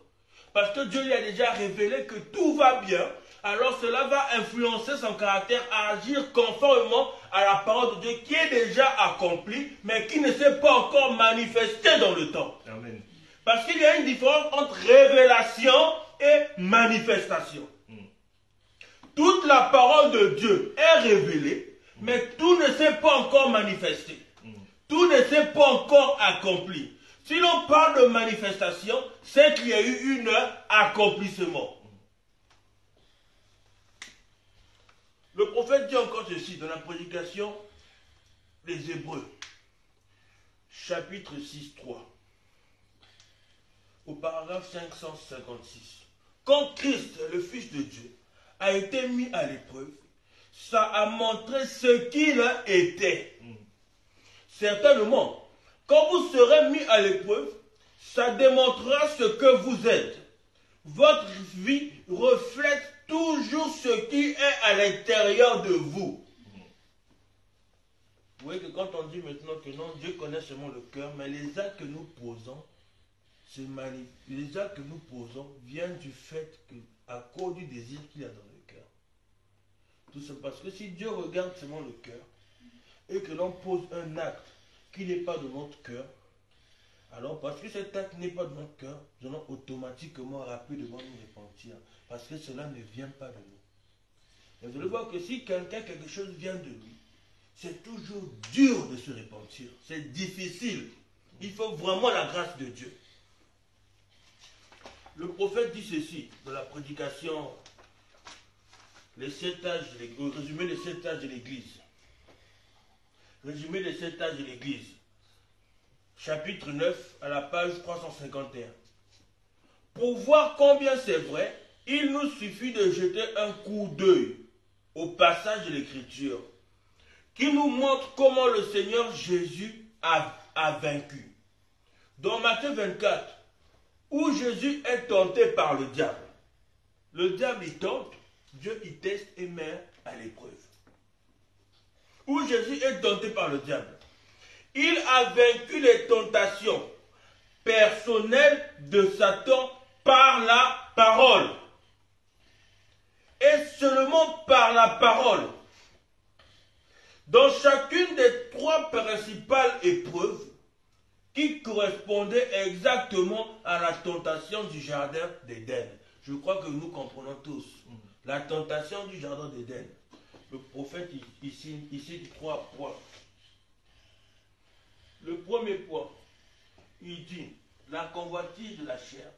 parce que Dieu lui a déjà révélé que tout va bien, alors cela va influencer son caractère à agir conformément à la parole de Dieu qui est déjà accomplie, mais qui ne s'est pas encore manifestée dans le temps. Amen. Parce qu'il y a une différence entre révélation et manifestation. Toute la parole de Dieu est révélée, mais tout ne s'est pas encore manifesté. Tout ne s'est pas encore accompli. Si l'on parle de manifestation, c'est qu'il y a eu un accomplissement. Le prophète dit encore ceci dans la prédication des Hébreux, chapitre 6, 3, au paragraphe 556. Quand Christ, le Fils de Dieu, a été mis à l'épreuve, ça a montré ce qu'il était. Certainement, quand vous serez mis à l'épreuve, ça démontrera ce que vous êtes. Votre vie reflète toujours ce qui est à l'intérieur de vous. Vous voyez que quand on dit maintenant que non, Dieu connaît seulement le cœur, mais les actes que nous posons, les actes que nous posons viennent du fait que, à cause du désir qu'il y a dans le cœur. Tout ça parce que si Dieu regarde seulement le cœur et que l'on pose un acte qui n'est pas de notre cœur, alors parce que cet acte n'est pas de notre cœur, nous allons automatiquement, rapidement nous repentir. Parce que cela ne vient pas de nous. Et vous allez voir que si quelque chose vient de lui, c'est toujours dur de se repentir. C'est difficile. Il faut vraiment la grâce de Dieu. Le prophète dit ceci dans la prédication, les 7 âges, résumé des 7 âges de l'Église. Résumé des 7 âges de l'Église. Chapitre 9, à la page 351. Pour voir combien c'est vrai, il nous suffit de jeter un coup d'œil au passage de l'Écriture qui nous montre comment le Seigneur Jésus a vaincu. Dans Matthieu 24, où Jésus est tenté par le diable. Le diable il tente, Dieu il teste et met à l'épreuve. Où Jésus est tenté par le diable. Il a vaincu les tentations personnelles de Satan par la parole. Et seulement par la parole. Dans chacune des 3 principales épreuves qui correspondaient exactement à la tentation du jardin d'Éden. Je crois que nous comprenons tous. La tentation du jardin d'Éden. Le prophète ici 3 points. Le premier point, il dit la convoitise de la chair.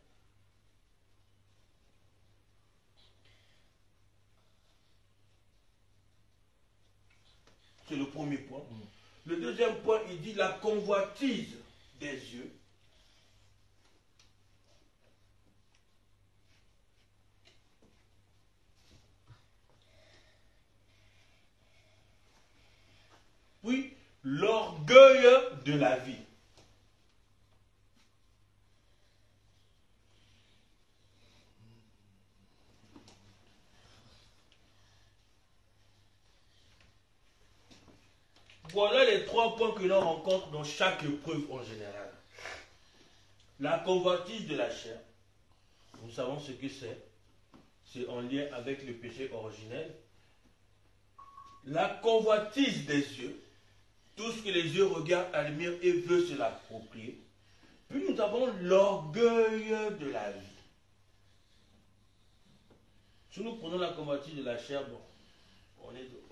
C'est le premier point. Le deuxième point, il dit la convoitise des yeux. Puis, l'orgueil de la vie. Voilà les 3 points que l'on rencontre dans chaque épreuve en général. La convoitise de la chair. Nous savons ce que c'est. C'est en lien avec le péché originel. La convoitise des yeux. Tout ce que les yeux regardent, admirent et veulent se l'approprier. Puis nous avons l'orgueil de la vie. Si nous prenons la convoitise de la chair, bon,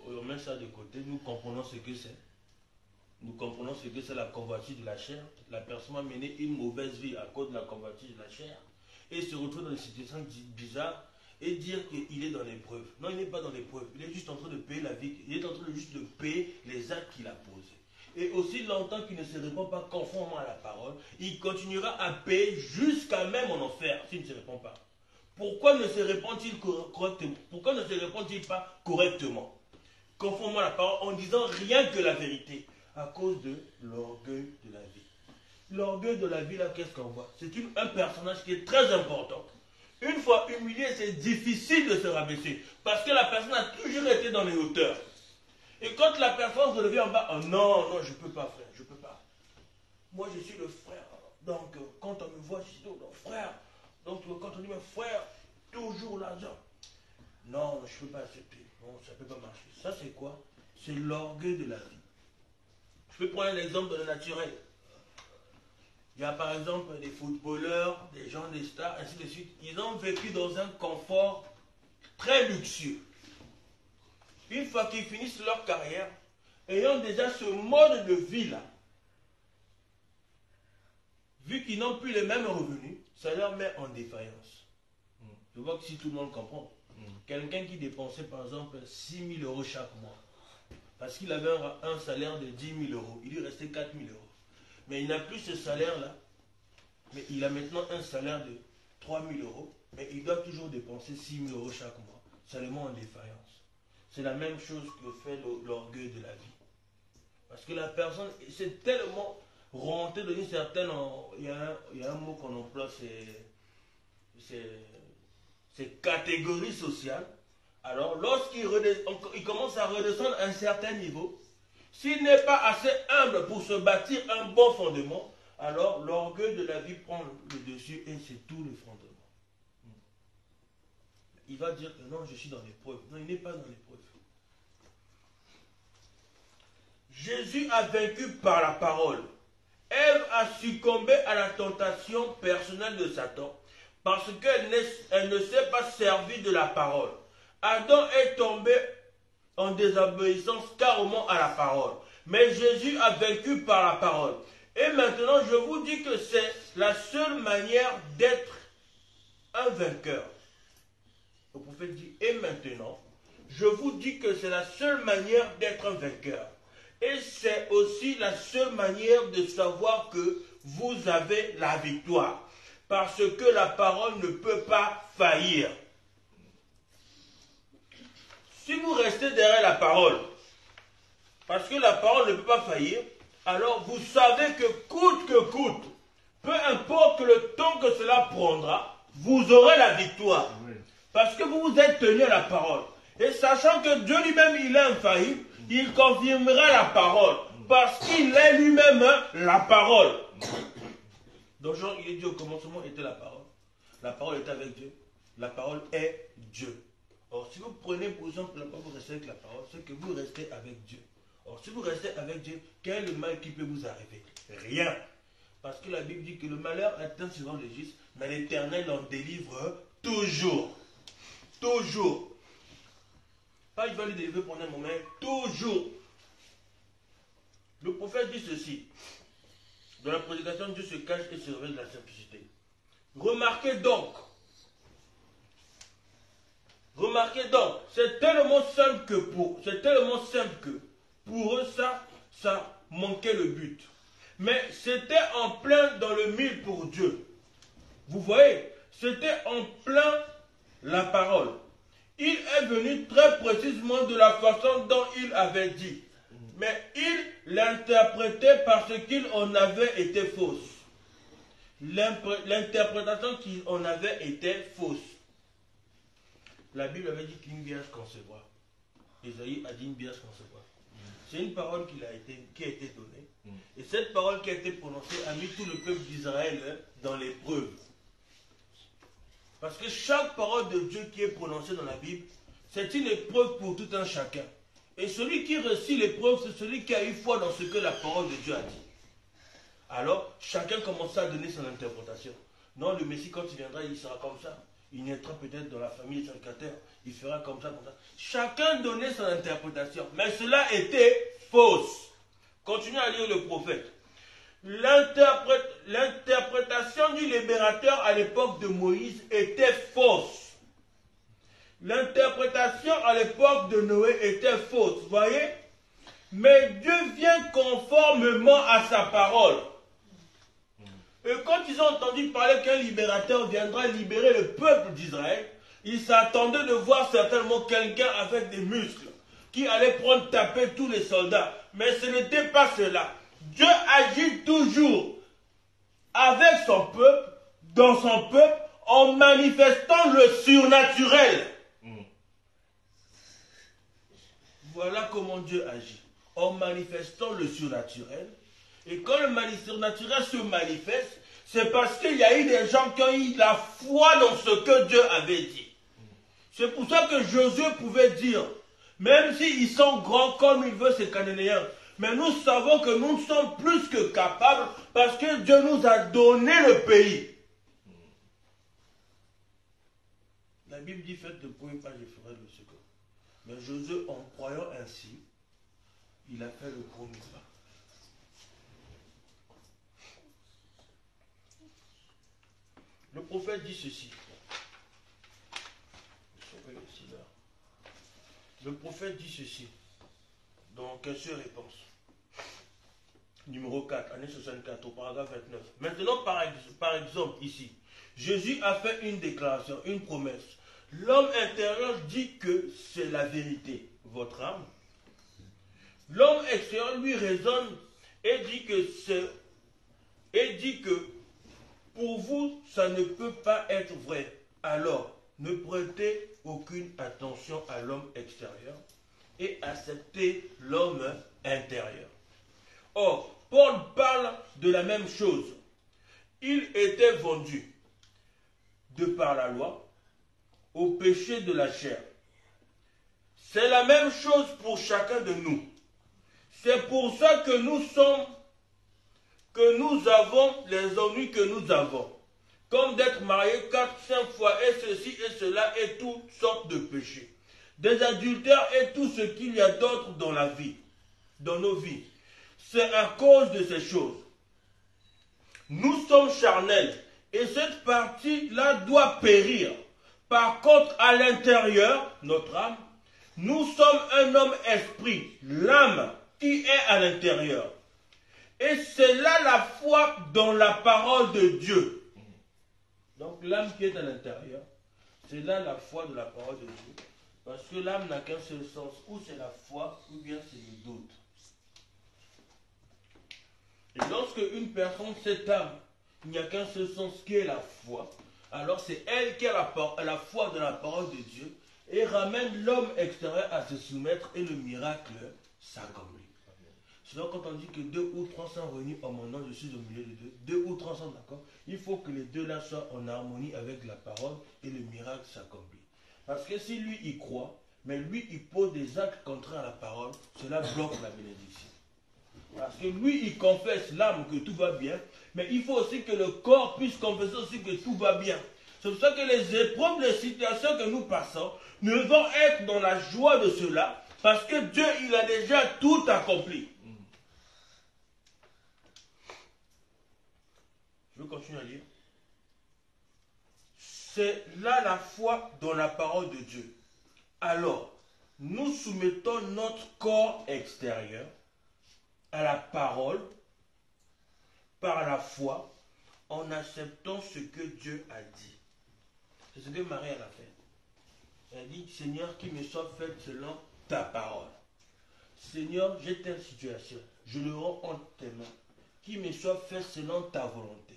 on met ça de côté, nous comprenons ce que c'est. Nous comprenons ce que c'est la convoitise de la chair. La personne a mené une mauvaise vie à cause de la convoitise de la chair. et se retrouve dans des situations bizarres et dire qu'il est dans l'épreuve. Non, il n'est pas dans l'épreuve. Il est juste en train de payer la vie. Il est en train de juste de payer les actes qu'il a posés. Et aussi longtemps qu'il ne se répond pas conformément à la parole, il continuera à payer jusqu'à même en enfer s'il ne se répond pas. Pourquoi ne se répond-il correctement? Pourquoi ne se répond-il pas correctement, conformément à la parole, en disant rien que la vérité? À cause de l'orgueil de la vie. L'orgueil de la vie, là, qu'est-ce qu'on voit? C'est un personnage qui est très important. Une fois humilié, c'est difficile de se rabaisser. Parce que la personne a toujours été dans les hauteurs. Et quand la personne se revient en bas, oh non, non, je ne peux pas, frère, je ne peux pas. Moi, je suis le frère. Donc, quand on me voit, je suis le frère. Donc, quand on dit, mais frère, toujours l'argent. Non, je ne peux pas accepter. Non, ça ne peut pas marcher. Ça, c'est quoi? C'est l'orgueil de la vie. Je peux prendre un exemple de le naturel. Il y a par exemple des footballeurs, des gens, des stars, ainsi de suite. Ils ont vécu dans un confort très luxueux. Une fois qu'ils finissent leur carrière, ayant déjà ce mode de vie-là, vu qu'ils n'ont plus les mêmes revenus, ça leur met en défaillance. Je vois que si tout le monde comprend. Quelqu'un qui dépensait par exemple 6 000 euros chaque mois, parce qu'il avait un salaire de 10 000 euros, il lui restait 4 000 euros. Mais il n'a plus ce salaire-là, mais il a maintenant un salaire de 3 000 euros, mais il doit toujours dépenser 6 000 euros chaque mois, seulement en défaillance. C'est la même chose que fait l'orgueil de la vie. Parce que la personne, c'est tellement rentré dans une certaine... Il y a un mot qu'on emploie, c'est catégorie sociale. Alors, lorsqu'il commence à redescendre à un certain niveau, s'il n'est pas assez humble pour se bâtir un bon fondement, alors l'orgueil de la vie prend le dessus et c'est tout le fondement. Il va dire que non, je suis dans l'épreuve. Non, il n'est pas dans l'épreuve. Jésus a vaincu par la parole. Ève a succombé à la tentation personnelle de Satan parce qu'elle ne s'est pas servie de la parole. Adam est tombé en désobéissance carrément à la parole. Mais Jésus a vaincu par la parole. Et maintenant, je vous dis que c'est la seule manière d'être un vainqueur. Le prophète dit, et maintenant, je vous dis que c'est la seule manière d'être un vainqueur. Et c'est aussi la seule manière de savoir que vous avez la victoire. Parce que la parole ne peut pas faillir. Si vous restez derrière la parole, parce que la parole ne peut pas faillir, alors vous savez que coûte, peu importe le temps que cela prendra, vous aurez la victoire. Parce que vous vous êtes tenu à la parole. Et sachant que Dieu lui-même, il est infaillible, il confirmera la parole. Parce qu'il est lui-même la parole. Donc Jean, il est dit au commencement était la parole. La parole était avec Dieu. La parole est Dieu. Or, si vous prenez pour exemple la parole, vous restez avec la parole, c'est que vous restez avec Dieu. Or, si vous restez avec Dieu, quel est le mal qui peut vous arriver? Rien. Parce que la Bible dit que le malheur atteint souvent le juste, mais l'Éternel en délivre toujours. Toujours. Pas il va lui délivrer pendant un moment, toujours. Le prophète dit ceci. Dans la prédication, Dieu se cache et se révèle de la simplicité. Remarquez donc, c'est tellement simple que pour eux ça manquait le but. Mais c'était en plein dans le mille pour Dieu. Vous voyez, c'était en plein la parole. Il est venu très précisément de la façon dont il avait dit. Mais il l'interprétait parce qu'il en avait été fausse. L'interprétation qu'il en avait été fausse. La Bible avait dit qu'une vierge concevra. Isaïe a dit une vierge concevra. C'est une parole qui a été donnée. Et cette parole qui a été prononcée a mis tout le peuple d'Israël dans l'épreuve. Parce que chaque parole de Dieu qui est prononcée dans la Bible, c'est une épreuve pour tout un chacun. Et celui qui réussit l'épreuve, c'est celui qui a eu foi dans ce que la parole de Dieu a dit. Alors, chacun commença à donner son interprétation. Non, le Messie, quand il viendra, il sera comme ça. Il naîtra peut-être dans la famille de sacrificateur. Il fera comme ça, comme ça. Chacun donnait son interprétation. Mais cela était fausse. Continuez à lire le prophète. L'interprétation du libérateur à l'époque de Moïse était fausse. L'interprétation à l'époque de Noé était fausse, vous voyez? Mais Dieu vient conformément à sa parole. Et quand ils ont entendu parler qu'un libérateur viendra libérer le peuple d'Israël, ils s'attendaient de voir certainement quelqu'un avec des muscles qui allait prendre taper tous les soldats. Mais ce n'était pas cela. Dieu agit toujours avec son peuple, dans son peuple, en manifestant le surnaturel. Voilà comment Dieu agit. En manifestant le surnaturel. Et quand le surnaturel se manifeste, c'est parce qu'il y a eu des gens qui ont eu la foi dans ce que Dieu avait dit. C'est pour ça que Josué pouvait dire, même s'ils sont grands comme il veut ces Cananéens, mais nous savons que nous sommes plus que capables parce que Dieu nous a donné le pays. La Bible dit, faites le premier pas, je ferai le second. Mais Josué, en croyant ainsi, il a fait le premier pas. Le prophète dit ceci. Le prophète dit ceci dans questions-réponses. Numéro 4, année 64, au paragraphe 29. Maintenant, par exemple, ici, Jésus a fait une déclaration, une promesse. L'homme intérieur dit que c'est la vérité, votre âme. L'homme extérieur lui raisonne et dit que pour vous, ça ne peut pas être vrai. Alors, ne prêtez aucune attention à l'homme extérieur et acceptez l'homme intérieur. Or, Paul parle de la même chose. Il était vendu, de par la loi, au péché de la chair. C'est la même chose pour chacun de nous. C'est pour ça que nous avons les ennuis que nous avons. Comme d'être marié 4-5 fois, et ceci et cela, et toutes sortes de péchés. Des adultères et tout ce qu'il y a d'autre dans la vie, dans nos vies. C'est à cause de ces choses. Nous sommes charnels, et cette partie-là doit périr. Par contre, à l'intérieur, notre âme, nous sommes un homme esprit, l'âme qui est à l'intérieur. Et c'est là la foi dans la parole de Dieu. Donc l'âme qui est à l'intérieur, c'est là la foi de la parole de Dieu. Parce que l'âme n'a qu'un seul sens, ou c'est la foi, ou bien c'est le doute. Et lorsque une personne, cette âme, il n'y a qu'un seul sens qui est la foi, alors c'est elle qui a la foi de la parole de Dieu et ramène l'homme extérieur à se soumettre et le miracle s'accomplit. Sinon, quand on dit que 2 ou 3 sont réunis en mon nom, je suis au milieu de deux. 2 ou 3 sont d'accord. Il faut que les deux là soient en harmonie avec la parole et le miracle s'accomplit. Parce que si lui il croit, mais lui il pose des actes contraires à la parole, cela bloque la bénédiction. Parce que lui il confesse l'âme que tout va bien, mais il faut aussi que le corps puisse confesser aussi que tout va bien. C'est pour ça que les épreuves, les situations que nous passons, nous devons être dans la joie de cela, parce que Dieu il a déjà tout accompli. Je vais continuer à lire. C'est là la foi dans la parole de Dieu. Alors, nous soumettons notre corps extérieur à la parole par la foi en acceptant ce que Dieu a dit. C'est ce que Marie a fait. Elle dit, Seigneur, qu'il me soit fait selon ta parole. Seigneur, j'ai telle situation, je le rends entre tes mains. Qu'il me soit fait selon ta volonté.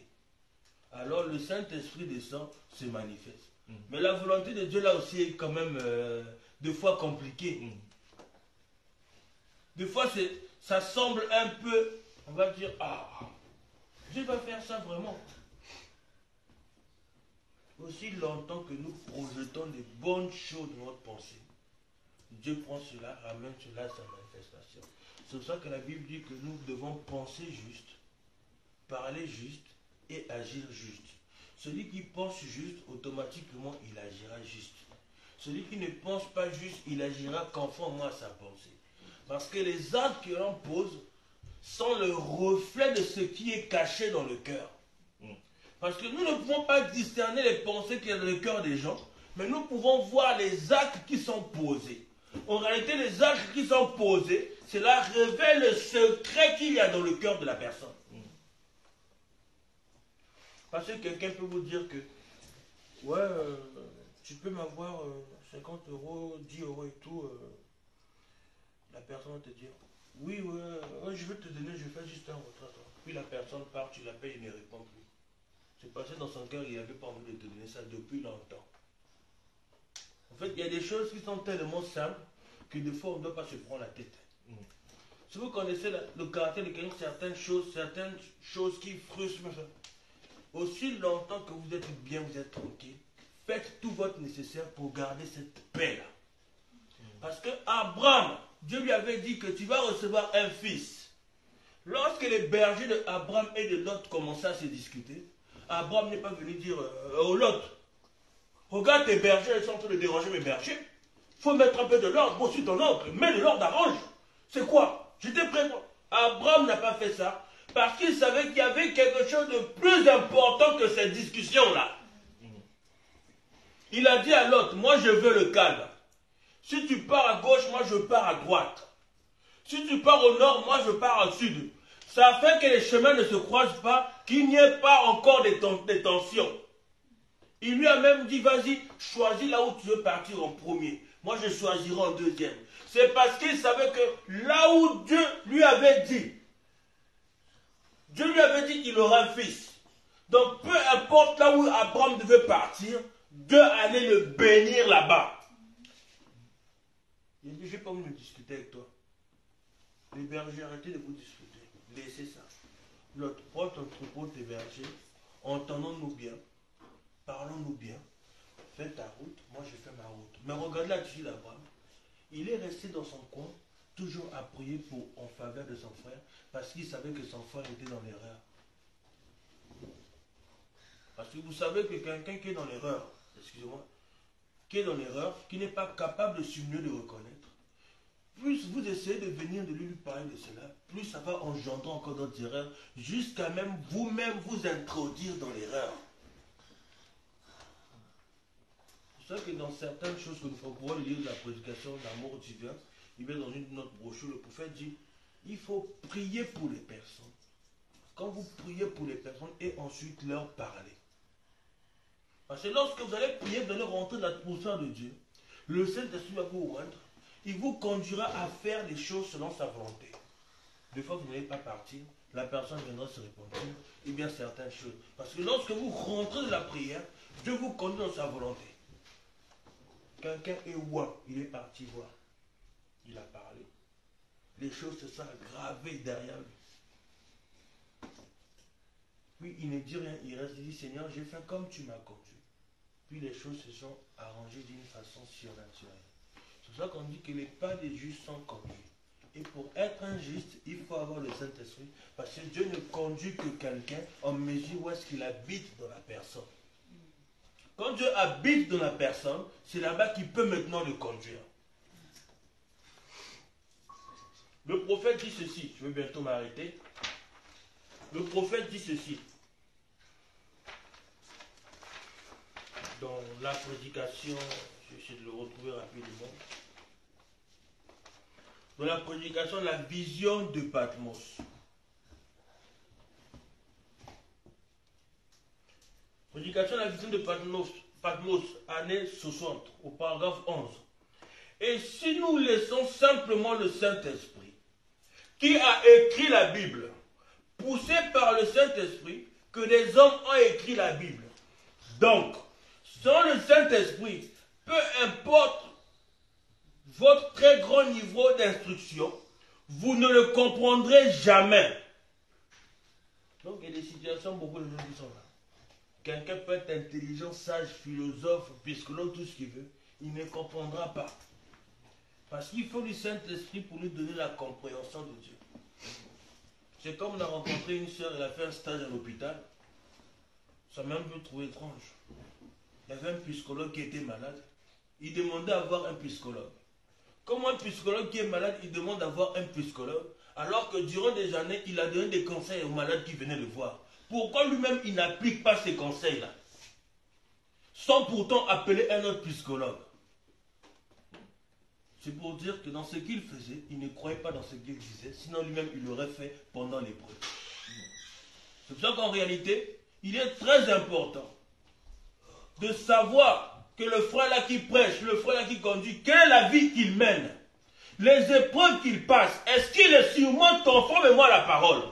Alors le Saint-Esprit descend, se manifeste. Mais la volonté de Dieu là aussi est quand même des fois compliquée. Des fois ça semble un peu, on va dire, Dieu va faire ça vraiment. Aussi longtemps que nous projetons des bonnes choses dans notre pensée, Dieu prend cela, ramène cela à sa manifestation. C'est pour ça que la Bible dit que nous devons penser juste, parler juste et agir juste. Celui qui pense juste, automatiquement, il agira juste. Celui qui ne pense pas juste, il agira conformément à sa pensée. Parce que les actes que l'on pose, sont le reflet de ce qui est caché dans le cœur. Parce que nous ne pouvons pas discerner les pensées qu'il y a dans le cœur des gens, mais nous pouvons voir les actes qui sont posés. En réalité, les actes qui sont posés, cela révèle le secret qu'il y a dans le cœur de la personne. Parce que quelqu'un peut vous dire que, ouais, tu peux m'avoir 50 euros, 10 euros et tout. La personne va te dire, oui, ouais, je vais te donner, je fais juste un retrait. Puis la personne part, tu l'appelles, il ne répond plus. C'est passé dans son cœur, il n'avait pas envie de te donner ça depuis longtemps. En fait, il y a des choses qui sont tellement simples que des fois, on ne doit pas se prendre la tête. Si vous connaissez le caractère de quelqu'un, certaines choses qui frustrent, aussi longtemps que vous êtes bien, vous êtes tranquille, faites tout votre nécessaire pour garder cette paix-là. Parce que Abraham, Dieu lui avait dit que tu vas recevoir un fils. Lorsque les bergers d'Abraham et de Lot commençaient à se discuter, Abraham n'est pas venu dire au Lot, regarde tes bergers, ils sont en train de déranger mes bergers. Il faut mettre un peu de l'ordre. Moi, je suis ton oncle, mets de l'ordre, arrange. C'est quoi? J'étais prêt. Abraham n'a pas fait ça parce qu'il savait qu'il y avait quelque chose de plus important que cette discussion-là. Il a dit à Lot, moi je veux le calme. Si tu pars à gauche, moi je pars à droite. Si tu pars au nord, moi je pars au sud. Ça fait que les chemins ne se croisent pas, qu'il n'y ait pas encore des tensions. Il lui a même dit, vas-y, choisis là où tu veux partir en premier. Moi je choisirai en deuxième. C'est parce qu'il savait que là où Dieu lui avait dit qu'il aura un fils. Donc peu importe là où Abraham devait partir, Dieu allait le bénir là-bas. Il a dit, je n'ai pas envie de discuter avec toi. Les bergers, arrêtez de vous discuter. Laissez ça. L'autre, prends ton troupeau, tes bergers, entendons-nous bien, parlons-nous bien, fais ta route, moi je fais ma route. Mais regarde l'attitude d'Abraham. Il est resté dans son coin, toujours à prier en faveur de son frère, parce qu'il savait que son frère était dans l'erreur. Parce que vous savez que quelqu'un qui est dans l'erreur, excusez-moi, qui est dans l'erreur, qui n'est pas capable de mieux de reconnaître, plus vous essayez de venir de lui parler de cela, plus ça va engendrer encore d'autres erreurs, jusqu'à même vous-même vous introduire dans l'erreur. C'est pour ça que dans certaines choses que nous pouvons lire de la prédication d'amour divin, il vient dans une de notre brochure, le prophète dit, il faut prier pour les personnes. Quand vous priez pour les personnes et ensuite leur parler. Parce que lorsque vous allez prier, vous allez rentrer dans l'atmosphère de Dieu. Le Saint-Esprit va vous rendre. Il vous conduira à faire les choses selon sa volonté. Des fois, vous n'allez pas partir. La personne viendra se repentir. Et bien certaines choses. Parce que lorsque vous rentrez dans la prière, Dieu vous conduit dans sa volonté. Quelqu'un est ouin. Il est parti voir. Il a parlé. Les choses se sont aggravées derrière lui. Puis il ne dit rien. Il reste, il dit, Seigneur, j'ai fait comme tu m'as conduit. Puis les choses se sont arrangées d'une façon surnaturelle. C'est pour ça qu'on dit que les pas des justes sont conduits. Et pour être un juste, il faut avoir le Saint-Esprit. Parce que Dieu ne conduit que quelqu'un en mesure où est-ce qu'il habite dans la personne. Quand Dieu habite dans la personne, c'est là-bas qu'il peut maintenant le conduire. Le prophète dit ceci. Je vais bientôt m'arrêter. Le prophète dit ceci. Dans la prédication, je vais essayer de le retrouver rapidement. Dans la prédication, la vision de Patmos. Prédication, la vision de Patmos, année 60, au paragraphe 11. Et si nous laissons simplement le Saint-Esprit, qui a écrit la Bible, poussé par le Saint-Esprit, que des hommes ont écrit la Bible. Donc, sans le Saint-Esprit, peu importe votre très grand niveau d'instruction, vous ne le comprendrez jamais. Donc, il y a des situations, beaucoup de gens qui sont là. Quelqu'un peut être intelligent, sage, philosophe, psychologue, tout ce qu'il veut. Il ne comprendra pas. Parce qu'il faut du Saint-Esprit pour lui donner la compréhension de Dieu. C'est comme on a rencontré une soeur, elle a fait un stage à l'hôpital. Ça m'a un peu trouvé étrange. Il y avait un psychologue qui était malade. Il demandait à voir un psychologue. Comme un psychologue qui est malade, il demande à voir un psychologue. alors que durant des années, il a donné des conseils aux malades qui venaient le voir. Pourquoi lui-même, il n'applique pas ces conseils-là? Sans pourtant appeler un autre psychologue. C'est pour dire que dans ce qu'il faisait, il ne croyait pas dans ce qu'il disait, sinon lui-même, il l'aurait fait pendant l'épreuve. C'est pour ça qu'en réalité, il est très important de savoir que le frère là qui prêche, le frère là qui conduit, quelle est la vie qu'il mène, les épreuves qu'il passe, est-ce qu'il est sûrement conformément à la parole?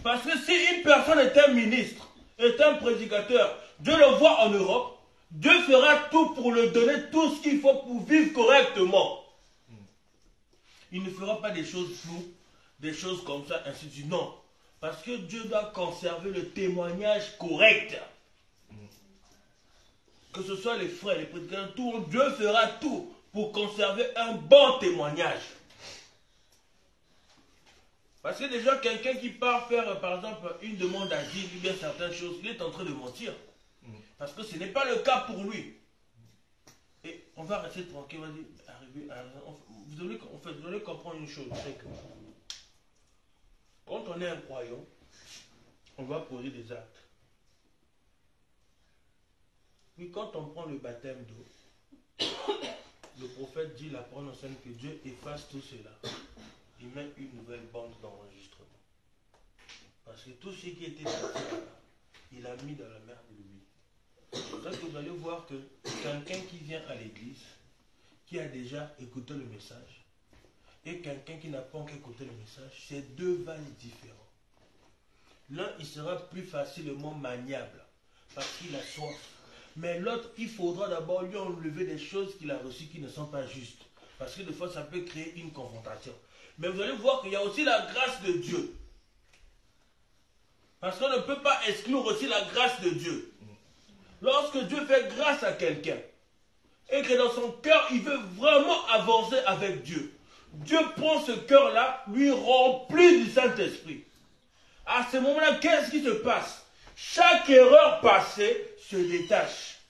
Parce que si une personne est un ministre, est un prédicateur, Dieu le voit en Europe, Dieu fera tout pour lui donner tout ce qu'il faut pour vivre correctement. Il ne fera pas des choses floues, des choses comme ça, ainsi de suite. Non. Parce que Dieu doit conserver le témoignage correct. Que ce soit les frères, les prédicateurs, tout, Dieu fera tout pour conserver un bon témoignage. Parce que déjà, quelqu'un qui part faire, par exemple, une demande d'asile, ou bien certaines choses, il est en train de mentir. Parce que ce n'est pas le cas pour lui. Et on va rester tranquille, on va dire, arriver à... vous devez comprendre une chose, c'est que quand on est un croyant, on va poser des actes. Puis quand on prend le baptême d'eau, le prophète dit, la parole enseigne que Dieu efface tout cela. Il met une nouvelle bande d'enregistrement. Parce que tout ce qui était parti là, il a mis dans la mer de lui. C'est pour ça que vous allez voir que quelqu'un qui vient à l'église, qui a déjà écouté le message, et quelqu'un qui n'a pas encore écouté le message, c'est deux vases différents. L'un, il sera plus facilement maniable, parce qu'il a soif. Mais l'autre, il faudra d'abord lui enlever des choses qu'il a reçues qui ne sont pas justes. Parce que des fois, ça peut créer une confrontation. Mais vous allez voir qu'il y a aussi la grâce de Dieu. Parce qu'on ne peut pas exclure aussi la grâce de Dieu. Lorsque Dieu fait grâce à quelqu'un, et que dans son cœur, il veut vraiment avancer avec Dieu, Dieu prend ce cœur-là, lui remplit du Saint-Esprit. À ce moment-là, qu'est-ce qui se passe? Chaque erreur passée se détache.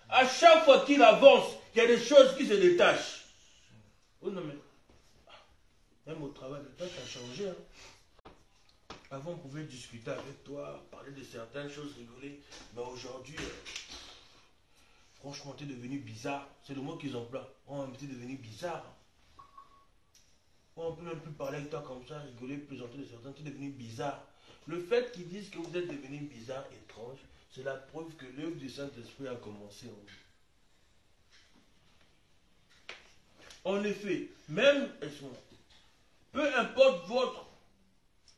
À chaque fois qu'il avance, il y a des choses qui se détachent. Oh non mais, même au travail, le temps a changé. Hein. Avant, on pouvait discuter avec toi, parler de certaines choses, rigoler. Mais aujourd'hui, franchement, tu es devenu bizarre. C'est le mot qu'ils emploient. Oh, tu es devenu bizarre. Oh, on ne peut même plus parler avec toi comme ça, rigoler, plaisanter de certains. Tu es devenu bizarre. Le fait qu'ils disent que vous êtes devenu bizarre, étrange, c'est la preuve que l'œuvre du Saint-Esprit a commencé en vous. En effet, même, peu importe votre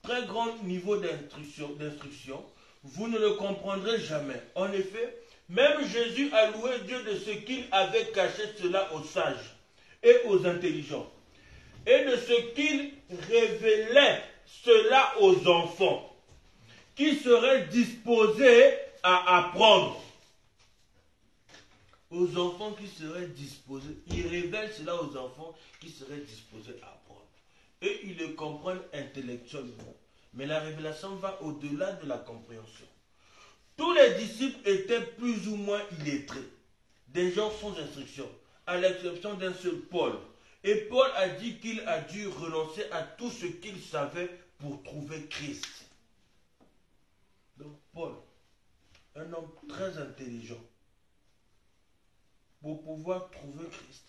très grand niveau d'instruction, vous ne le comprendrez jamais. En effet, même Jésus a loué Dieu de ce qu'il avait caché cela aux sages et aux intelligents, et de ce qu'il révélait cela aux enfants, qui seraient disposés à apprendre. Aux enfants qui seraient disposés, il révèle cela aux enfants qui seraient disposés à apprendre. Et ils le comprennent intellectuellement. Mais la révélation va au-delà de la compréhension. Tous les disciples étaient plus ou moins illettrés, des gens sans instruction, à l'exception d'un seul, Paul. Et Paul a dit qu'il a dû renoncer à tout ce qu'il savait pour trouver Christ. Donc Paul, un homme très intelligent, pour pouvoir trouver Christ,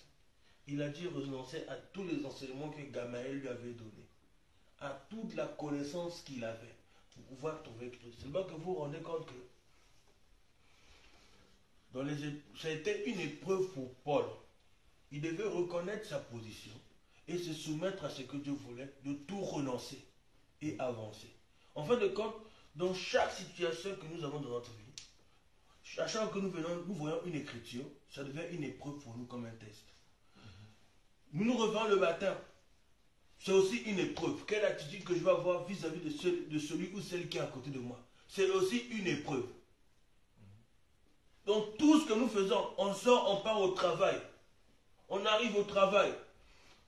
il a dû renoncer à tous les enseignements que Gamaliel lui avait donnés, à toute la connaissance qu'il avait, pour pouvoir trouver Christ. C'est là que vous vous rendez compte que c'était une épreuve pour Paul. Il devait reconnaître sa position et se soumettre à ce que Dieu voulait, de tout renoncer et avancer. En fin de compte, dans chaque situation que nous avons dans notre vie, à chaque fois que nous voyons une écriture, ça devient une épreuve pour nous comme un test. Nous nous revenons le matin. C'est aussi une épreuve. Quelle attitude que je vais avoir vis-à-vis de celui ou celle qui est à côté de moi? C'est aussi une épreuve. Donc tout ce que nous faisons, on sort, on part au travail. On arrive au travail.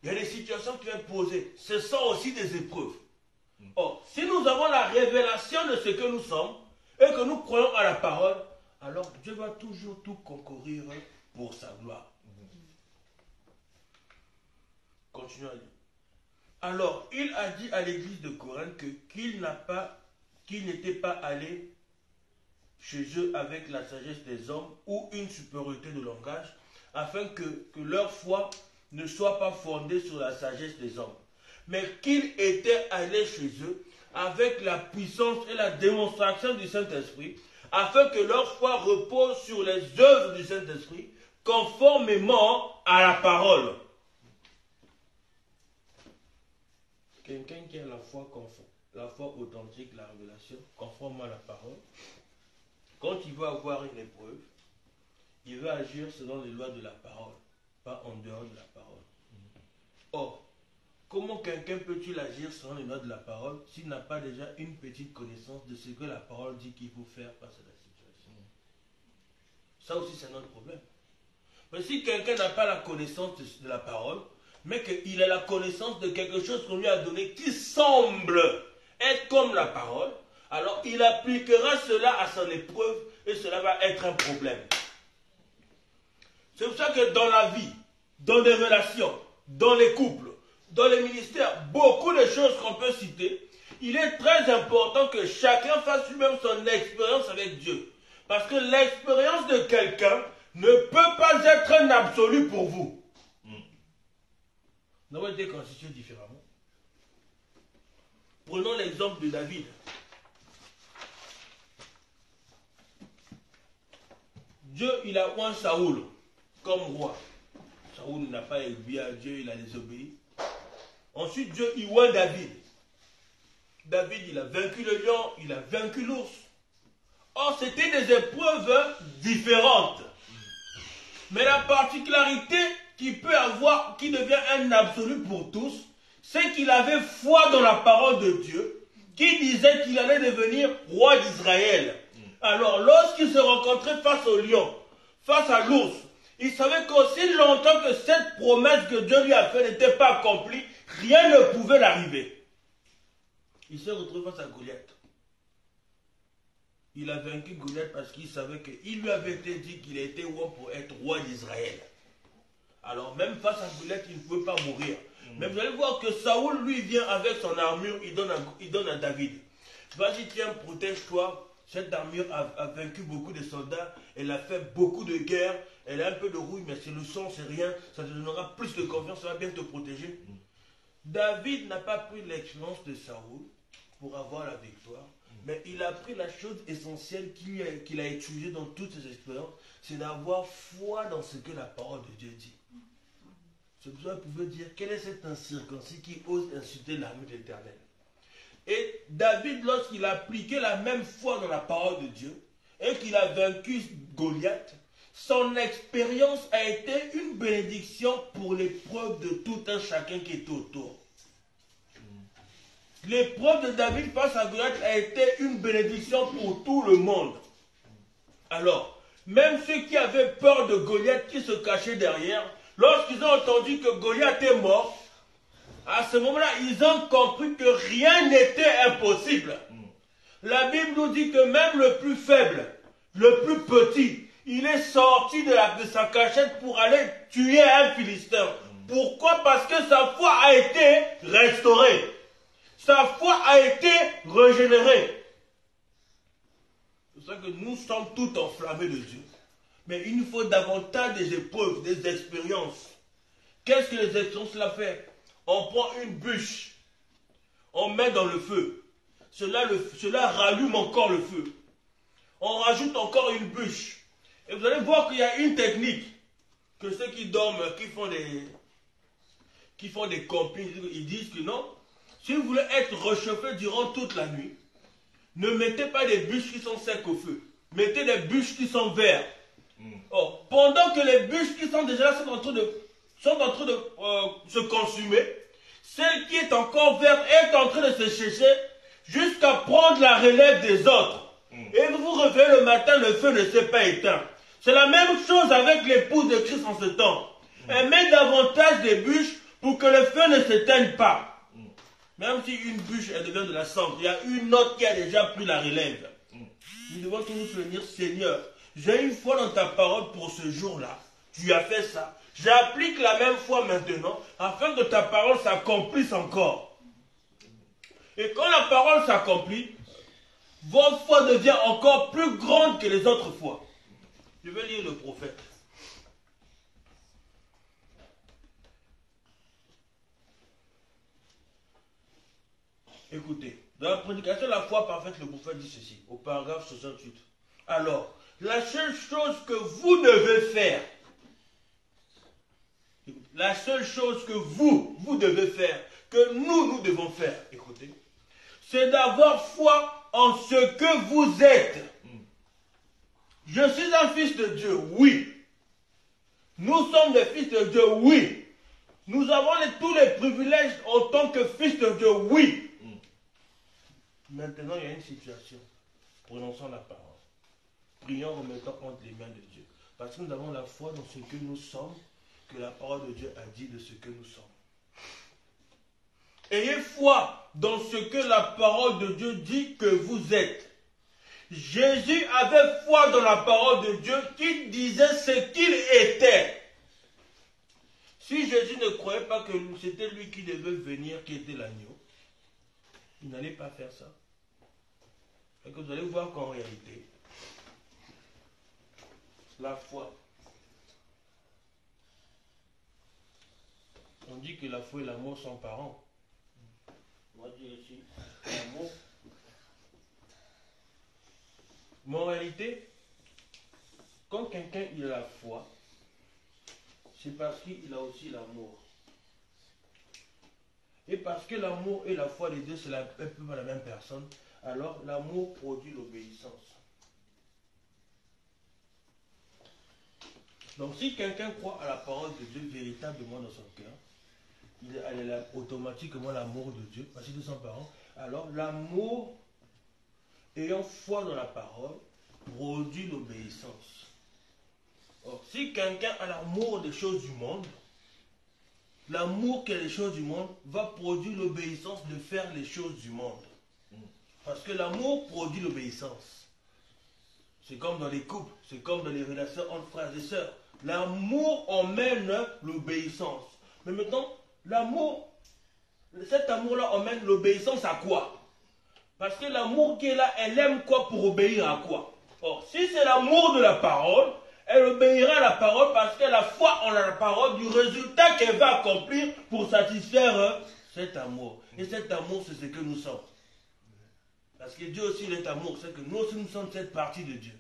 Il y a des situations qui viennent poser. Ce sont aussi des épreuves. Or, si nous avons la révélation de ce que nous sommes et que nous croyons à la parole, alors Dieu va toujours tout concourir pour sa gloire. Continuons à lire. Alors, il a dit à l'église de Corinthe qu'il n'était pas allé chez eux avec la sagesse des hommes ou une supériorité de langage, afin que leur foi ne soit pas fondée sur la sagesse des hommes, mais qu'il était allé chez eux avec la puissance et la démonstration du Saint-Esprit, afin que leur foi repose sur les œuvres du Saint-Esprit, conformément à la parole. Quelqu'un qui a la foi authentique, la révélation, conformément à la parole, quand il veut avoir une épreuve, il veut agir selon les lois de la parole, pas en dehors de la parole. Or, comment quelqu'un peut-il agir selon les lois de la parole s'il n'a pas déjà une petite connaissance de ce que la parole dit qu'il faut faire face à la situation? Ça aussi, c'est notre problème. Mais si quelqu'un n'a pas la connaissance de la parole, mais qu'il a la connaissance de quelque chose qu'on lui a donné qui semble être comme la parole, alors il appliquera cela à son épreuve et cela va être un problème. C'est pour ça que dans la vie, dans les relations, dans les couples, dans les ministères, beaucoup de choses qu'on peut citer, il est très important que chacun fasse lui-même son expérience avec Dieu. Parce que l'expérience de quelqu'un ne peut pas être un absolu pour vous. Nous avons été constitués différemment. Prenons l'exemple de David. Dieu, il a oint Saoul comme roi. Saoul n'a pas obéi à Dieu, il a désobéi. Ensuite, Dieu, il oint David. David, il a vaincu le lion, il a vaincu l'ours. Or, c'était des épreuves différentes. Mais la particularité qu'il peut avoir, qui devient un absolu pour tous, c'est qu'il avait foi dans la parole de Dieu, qui disait qu'il allait devenir roi d'Israël. Alors, lorsqu'il se rencontrait face au lion, face à l'ours, il savait qu'aussi longtemps que cette promesse que Dieu lui a faite n'était pas accomplie, rien ne pouvait l'arriver. Il s'est retrouvé face à Goliath. Il a vaincu Goliath parce qu'il savait qu'il lui avait été dit qu'il était roi pour être roi d'Israël. Alors même face à Goliath, il ne pouvait pas mourir. Mais vous allez voir que Saoul, lui, vient avec son armure, il donne à David. Vas-y, tiens, protège-toi. Cette armure a vaincu beaucoup de soldats, elle a fait beaucoup de guerres, elle a un peu de rouille, mais c'est le sang, c'est rien, ça te donnera plus de confiance, ça va bien te protéger. David n'a pas pris l'expérience de Saoul pour avoir la victoire, mais il a pris la chose essentielle qu'il a utilisée dans toutes ses expériences, c'est d'avoir foi dans ce que la parole de Dieu dit. C'est pour ça que vous pouvez dire, quel est cet incirconcis qui ose insulter l'armée de l'Éternel? Et David, lorsqu'il a appliqué la même foi dans la parole de Dieu, et qu'il a vaincu Goliath, son expérience a été une bénédiction pour l'épreuve de tout un chacun qui était autour. L'épreuve de David face à Goliath a été une bénédiction pour tout le monde. Alors, même ceux qui avaient peur de Goliath, qui se cachaient derrière, lorsqu'ils ont entendu que Goliath est mort, à ce moment-là, ils ont compris que rien n'était impossible. La Bible nous dit que même le plus faible, le plus petit, il est sorti de sa cachette pour aller tuer un Philistin. Pourquoi? Parce que sa foi a été restaurée. Sa foi a été régénérée. C'est pour ça que nous sommes tout enflammés de Dieu. Mais il nous faut davantage des épreuves, des expériences. Qu'est-ce que les expériences cela fait? On prend une bûche, on met dans le feu. Cela rallume encore le feu. On rajoute encore une bûche. Et vous allez voir qu'il y a une technique que ceux qui dorment, qui font des campings, ils disent que non. Si vous voulez être réchauffé durant toute la nuit, ne mettez pas des bûches qui sont secs au feu. Mettez des bûches qui sont vertes. Or, pendant que les bûches qui sont déjà là sont en train de se consumer, celle qui est encore verte est en train de se sécher jusqu'à prendre la relève des autres. Et vous vous réveillez le matin, le feu ne s'est pas éteint. C'est la même chose avec l'épouse de Christ en ce temps. Elle met davantage des bûches pour que le feu ne s'éteigne pas. Même si une bûche elle devient de la cendre, il y a une autre qui a déjà pris la relève. Nous devons tous nous souvenir, Seigneur, j'ai une foi dans ta parole pour ce jour-là. Tu as fait ça. J'applique la même foi maintenant afin que ta parole s'accomplisse encore. Et quand la parole s'accomplit, votre foi devient encore plus grande que les autres fois. Je vais lire le prophète. Écoutez, dans la prédication de la foi parfaite, le prophète dit ceci, au paragraphe 68. Alors, la seule chose que vous devez faire, la seule chose que vous devez faire, que nous devons faire, écoutez, c'est d'avoir foi en ce que vous êtes. Je suis un fils de Dieu, oui. Nous sommes des fils de Dieu, oui. Nous avons tous les privilèges en tant que fils de Dieu, oui. Maintenant, il y a une situation. Prononçons la parole. Prions en mettant entre les mains de Dieu. Parce que nous avons la foi dans ce que nous sommes, que la parole de Dieu a dit de ce que nous sommes. Ayez foi dans ce que la parole de Dieu dit que vous êtes. Jésus avait foi dans la parole de Dieu qui disait ce qu'il était. Si Jésus ne croyait pas que c'était lui qui devait venir, qui était l'agneau, il n'allait pas faire ça. Et que vous allez voir qu'en réalité, la foi, on dit que la foi et l'amour sont parents. On va dire ici, l'amour. Mais en réalité, quand quelqu'un il a la foi, c'est parce qu'il a aussi l'amour. Et parce que l'amour et la foi, les deux, c'est un peu la même personne, alors l'amour produit l'obéissance. Donc si quelqu'un croit à la parole de Dieu véritablement dans son cœur, il a automatiquement l'amour de Dieu, parce qu'il est son parent, alors l'amour ayant foi dans la parole produit l'obéissance. Or, si quelqu'un a l'amour des choses du monde, l'amour qui est les choses du monde va produire l'obéissance de faire les choses du monde. Parce que l'amour produit l'obéissance. C'est comme dans les couples, c'est comme dans les relations entre frères et sœurs. L'amour emmène l'obéissance. Mais maintenant, l'amour, cet amour-là emmène l'obéissance à quoi? Parce que l'amour qui est là, elle aime quoi pour obéir à quoi? Or, si c'est l'amour de la parole, elle obéira à la parole parce qu'elle a foi en la parole du résultat qu'elle va accomplir pour satisfaire cet amour. Et cet amour, c'est ce que nous sommes. Parce que Dieu aussi, il est amour. C'est que nous aussi, nous sommes cette partie de Dieu.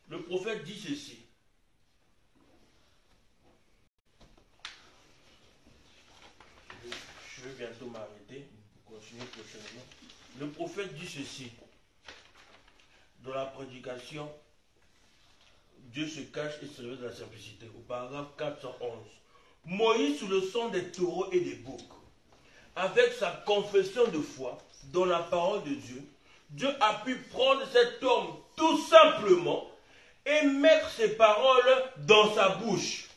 Le prophète dit ceci. Je vais bientôt m'arrêter. Continuer prochainement. Le prophète dit ceci. Dans la prédication, Dieu se cache et se révèle dans la simplicité. Au paragraphe 411. Moïse, sous le sang des taureaux et des boucs, avec sa confession de foi dans la parole de Dieu, Dieu a pu prendre cet homme tout simplement et mettre ses paroles dans sa bouche.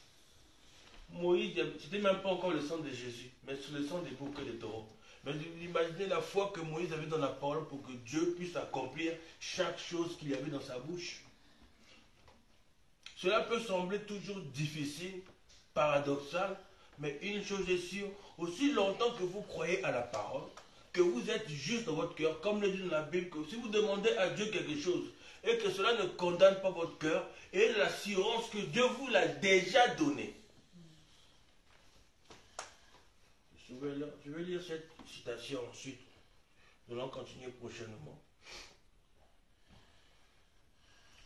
Moïse, c'était même pas encore le sang de Jésus, mais sous le sang des boucs et des taureaux. Mais imaginez la foi que Moïse avait dans la parole pour que Dieu puisse accomplir chaque chose qu'il y avait dans sa bouche. Cela peut sembler toujours difficile, paradoxal, mais une chose est sûre, aussi longtemps que vous croyez à la parole, que vous êtes juste dans votre cœur, comme le dit dans la Bible, que si vous demandez à Dieu quelque chose et que cela ne condamne pas votre cœur, et l'assurance que Dieu vous l'a déjà donnée. Je vais lire cette citation ensuite. Nous allons continuer prochainement.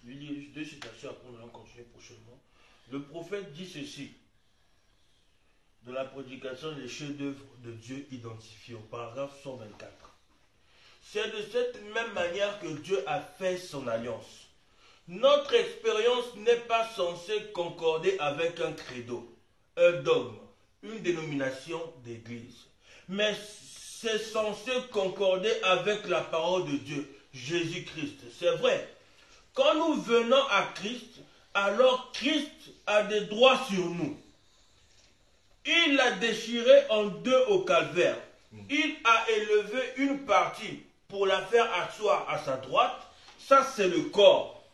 Je vais lire juste deux citations, après nous allons continuer prochainement. Le prophète dit ceci. De la prédication des chefs-d'œuvre de Dieu identifiés au paragraphe 124. C'est de cette même manière que Dieu a fait son alliance. Notre expérience n'est pas censée concorder avec un credo, un dogme, une dénomination d'église. Mais c'est censé concorder avec la parole de Dieu, Jésus-Christ. C'est vrai. Quand nous venons à Christ, alors Christ a des droits sur nous. Il l'a déchiré en deux au calvaire. Il a élevé une partie pour la faire asseoir à sa droite. Ça, c'est le corps.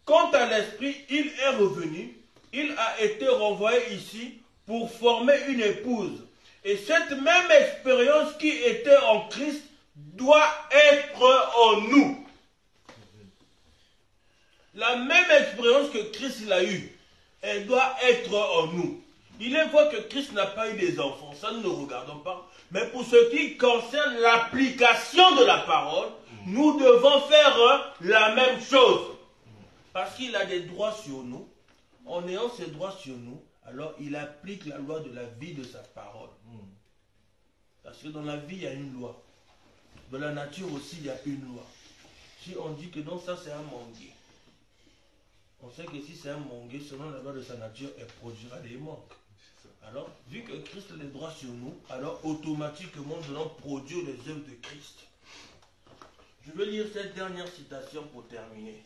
Quant à l'esprit, il est revenu. il a été renvoyé ici pour former une épouse. Et cette même expérience qui était en Christ doit être en nous. La même expérience que Christ l'a eue, elle doit être en nous. Il est vrai que Christ n'a pas eu des enfants, ça nous ne regardons pas. Mais pour ce qui concerne l'application de la parole, nous devons faire la même chose. Parce qu'il a des droits sur nous. En ayant ces droits sur nous, alors il applique la loi de la vie de sa parole. Parce que dans la vie, il y a une loi. Dans la nature aussi, il y a une loi. Si on dit que non, ça c'est un manguier. On sait que si c'est un manguier, selon la loi de sa nature, elle produira des mangues. Alors, vu que Christ a des droits sur nous, alors automatiquement nous allons produire les œuvres de Christ. Je vais lire cette dernière citation pour terminer.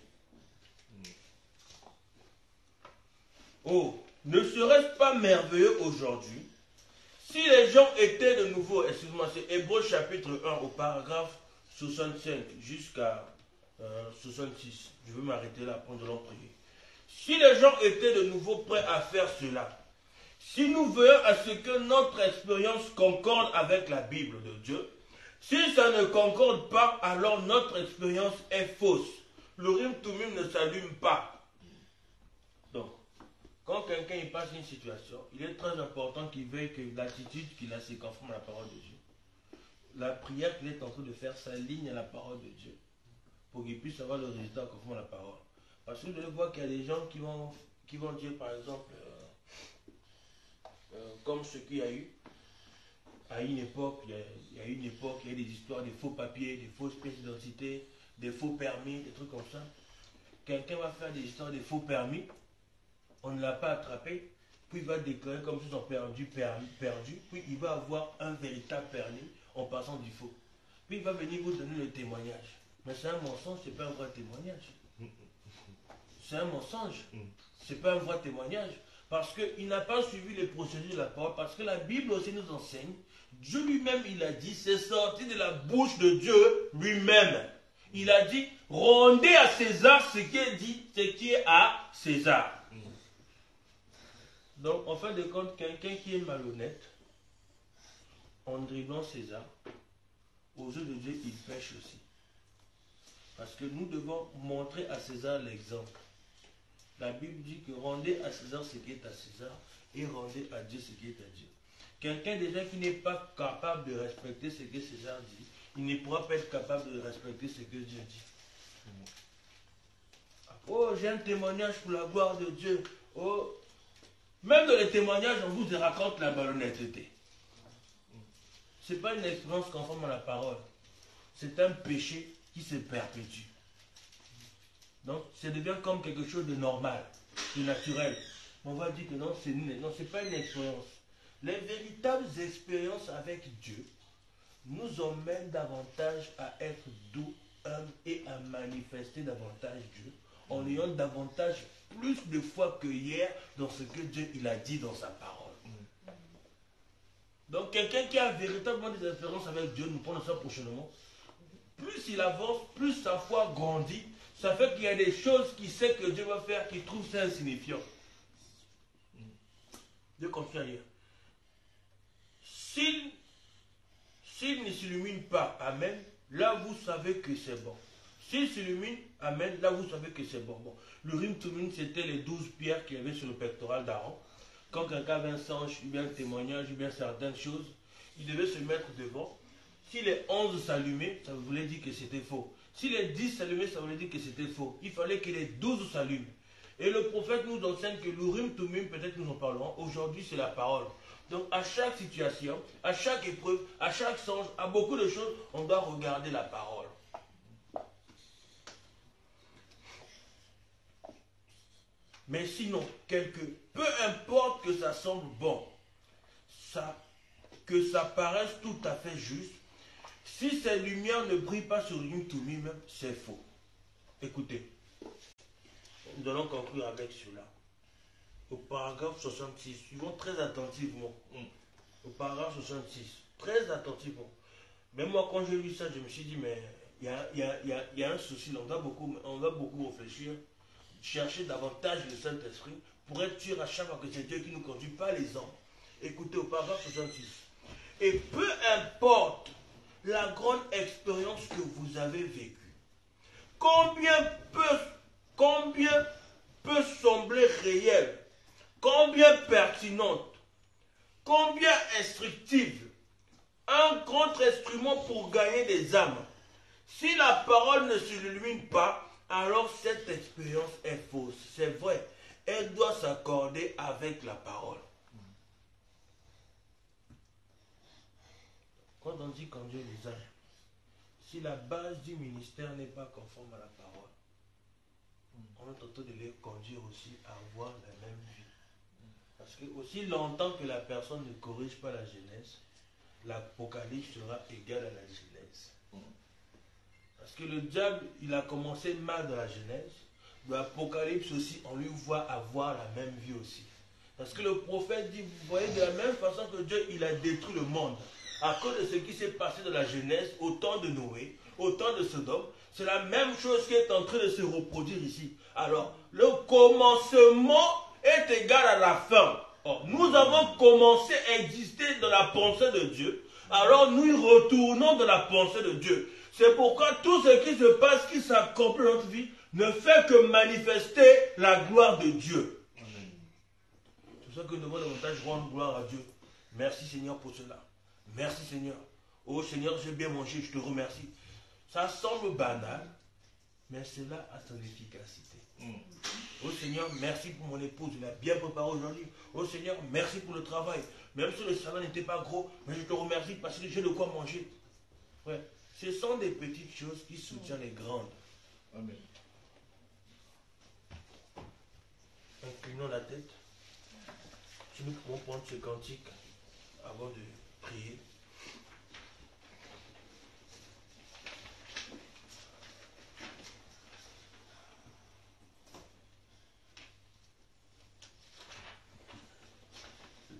Oh, ne serait-ce pas merveilleux aujourd'hui si les gens étaient de nouveau, excuse-moi, c'est Hébreux chapitre 1 au paragraphe 65 jusqu'à 66. Je vais m'arrêter là pour nous allons prier. Si les gens étaient de nouveau prêts à faire cela, si nous veillons à ce que notre expérience concorde avec la Bible de Dieu, si ça ne concorde pas, alors notre expérience est fausse. Le Urim Tumim ne s'allume pas. Donc, quand quelqu'un y passe une situation, il est très important qu'il veille que l'attitude qu'il a se conforme à la parole de Dieu. La prière qu'il est en train de faire s'aligne à la parole de Dieu pour qu'il puisse avoir le résultat conforme à la parole. Parce que vous allez voir qu'il y a des gens qui vont dire, par exemple, comme ce qu'il y a eu, à une époque, il y a une époque, il y a des histoires, des faux papiers, des fausses pièces d'identité, des faux permis, des trucs comme ça. Quelqu'un va faire des histoires de faux permis, on ne l'a pas attrapé, puis il va déclarer comme si on perdu, puis il va avoir un véritable permis en passant du faux. Puis il va venir vous donner le témoignage. Mais c'est un mensonge, ce n'est pas un vrai témoignage. C'est un mensonge, ce n'est pas un vrai témoignage. Parce qu'il n'a pas suivi les procédures de la parole, parce que la Bible aussi nous enseigne, Dieu lui-même, il a dit, c'est sorti de la bouche de Dieu lui-même. Il a dit, rendez à César ce qui est dit, ce qui est à César. Donc, en fin de compte, quelqu'un qui est malhonnête, en dribblant César, aux yeux de Dieu, il pêche aussi. Parce que nous devons montrer à César l'exemple. La Bible dit que rendez à César ce qui est à César et rendez à Dieu ce qui est à Dieu. Quelqu'un déjà qui n'est pas capable de respecter ce que César dit, il ne pourra pas être capable de respecter ce que Dieu dit. Oh, j'ai un témoignage pour la gloire de Dieu. Oh, même dans les témoignages, on vous raconte la malhonnêteté. Ce n'est pas une expérience conforme à la parole. C'est un péché qui se perpétue. Donc, ça devient comme quelque chose de normal, de naturel. On va dire que non, ce n'est pas une expérience. Les véritables expériences avec Dieu nous emmènent davantage à être doux, humbles et à manifester davantage Dieu, en ayant davantage, plus de foi que hier, dans ce que Dieu il a dit dans sa parole. Donc, quelqu'un qui a véritablement des expériences avec Dieu, nous prenons ça prochainement, plus il avance, plus sa foi grandit. Ça fait qu'il y a des choses qu'il sait que Dieu va faire, qu'il trouve ça insignifiant. Dieu continue à lire. S'il ne s'illumine pas, amen, là vous savez que c'est bon. S'il s'illumine, amen, là vous savez que c'est bon. Bon. Le Urim Tumim, c'était les 12 pierres qu'il y avait sur le pectoral d'Aaron. Quand quelqu'un avait un songe, ou bien un témoignage, ou bien certaines choses, il devait se mettre devant. Si les 11 s'allumaient, ça voulait dire que c'était faux. Si les 10 s'allumaient, ça voulait dire que c'était faux. Il fallait que les 12 s'allument. Et le prophète nous enseigne que l'Urim Tumim, peut-être nous en parlerons, aujourd'hui c'est la parole. Donc à chaque situation, à chaque épreuve, à chaque songe, à beaucoup de choses, on doit regarder la parole. Mais sinon, peu importe que ça semble bon, que ça paraisse tout à fait juste, si ces lumières ne brillent pas sur l'Urim Tumim, c'est faux. Écoutez, nous allons conclure avec cela. Au paragraphe 66, suivons très attentivement. Au paragraphe 66, très attentivement. Même moi, quand j'ai lu ça, je me suis dit, mais il y a un souci, on va beaucoup réfléchir, chercher davantage le Saint-Esprit pour être sûr à chaque fois que c'est Dieu qui nous conduit, pas les hommes. Écoutez au paragraphe 66. Et peu importe la grande expérience que vous avez vécue, combien peut sembler réelle, combien pertinente, combien instructive, un contre-instrument pour gagner des âmes. Si la parole ne s'illumine pas, alors cette expérience est fausse. C'est vrai, elle doit s'accorder avec la parole. Quand on dit conduire les âmes, si la base du ministère n'est pas conforme à la parole, on est tenté de les conduire aussi à avoir la même vie. Parce que aussi longtemps que la personne ne corrige pas la jeunesse, l'Apocalypse sera égal à la jeunesse. Parce que le diable, il a commencé mal dans la jeunesse. L'Apocalypse aussi, on lui voit avoir la même vie aussi. Parce que le prophète dit, vous voyez, de la même façon que Dieu, il a détruit le monde, à cause de ce qui s'est passé dans la jeunesse, au temps de Noé, au temps de Sodome, c'est la même chose qui est en train de se reproduire ici. Alors, le commencement est égal à la fin. Or, nous avons commencé à exister dans la pensée de Dieu, alors nous y retournons dans la pensée de Dieu. C'est pourquoi tout ce qui se passe, qui s'accomplit dans notre vie, ne fait que manifester la gloire de Dieu. C'est pour ça que nous devons davantage rendre gloire à Dieu. Merci Seigneur pour cela. Merci Seigneur. Oh Seigneur, j'ai bien mangé, je te remercie. Ça semble banal, mais cela a son efficacité. Oh Seigneur, merci pour mon épouse, il a bien préparé aujourd'hui. Oh Seigneur, merci pour le travail. Même si le salaire n'était pas gros, mais je te remercie parce que j'ai de quoi manger. Ouais. Ce sont des petites choses qui soutiennent les grandes. Amen. Inclinons la tête. Si nous pouvons prendre ce cantique avant de prier.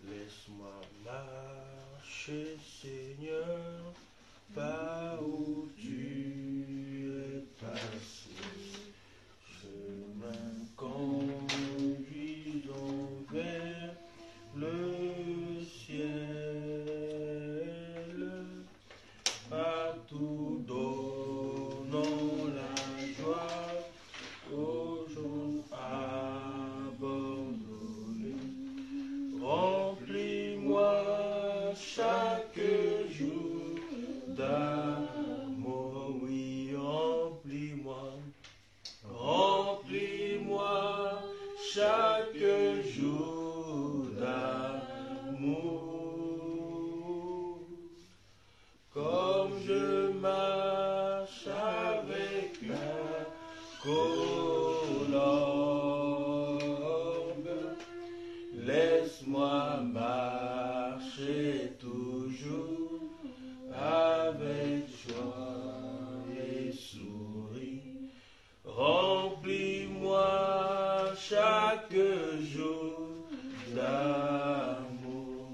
Laisse-moi marcher, Seigneur, par où tu es passé. Chemin conduisant vers le ciel, partout donnant la joie aux gens abandonnés. Remplis-moi chaque jour d'amour, oui, remplis-moi. Remplis-moi chaque jour d'amour. Comme je marche avec la colombe, laisse-moi marcher toujours avec joie et sourire. Remplis-moi chaque jour d'amour.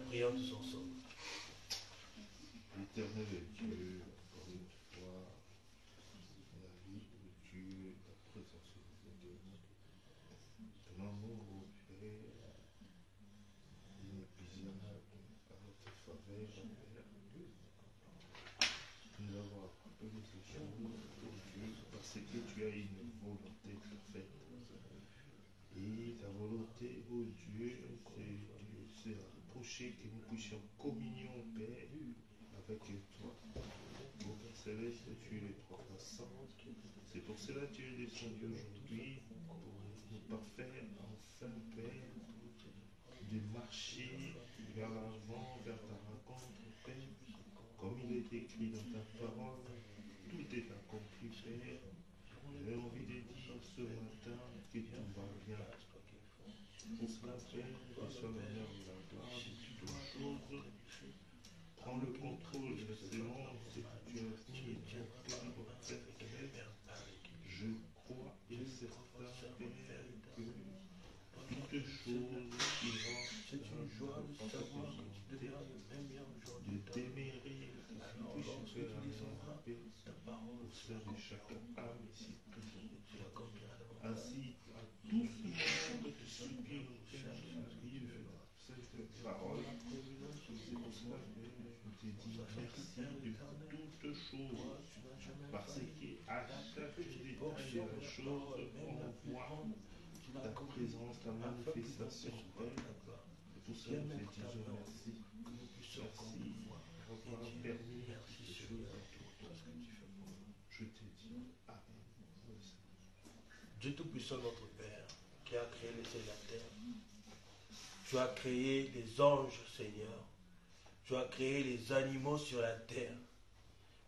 Prions tous ensemble. L'éternel est Dieu, encore une fois, la vie de Dieu, la présence de Dieu. Ton amour, ô Père, inépuisable, à notre faveur, Père. Nous avons appris les choses, ô Dieu, parce que tu as une volonté parfaite. Et ta volonté, ô Dieu, c'est rapprocher que nous puissions communion, Père, avec toi. Ô Père Céleste, tu es le trois passant. C'est pour cela que tu es descendu aujourd'hui pour nous parfaire enfin, Père, de marcher vers l'avant, vers ta rencontre, Père. Comme il est écrit dans ta parole, tout est accompli, Père. J'ai envie de dire ce matin que tout va bien. Pour cela, Père, reçois l'honneur de la gloire de toutes choses. Prends le contrôle de ce monde, ce que tu as mis et tu as fait pour faire, Père. Je crois et certain, Père, que toutes choses iront C'est une joie de savoir que tu deviens le même bien aujourd'hui. de t'aimer, Alors, lorsque tu descendras ta parole, au sein de chaque âme ici présente. tu l'accompliras devant toi. Ainsi, à tous ceux qui te suivent, chose. Parce qu'à chaque détail de la chose, on voit ta présence, ta manifestation, Père. Et pour ça, nous te disons merci. Merci pour avoir permis ces choses à toi. Je te dis Amen. Dieu Tout-Puissant, notre Père, qui a créé les cieux et la terre, tu as créé les anges, Seigneur. Tu as créé les animaux sur la terre.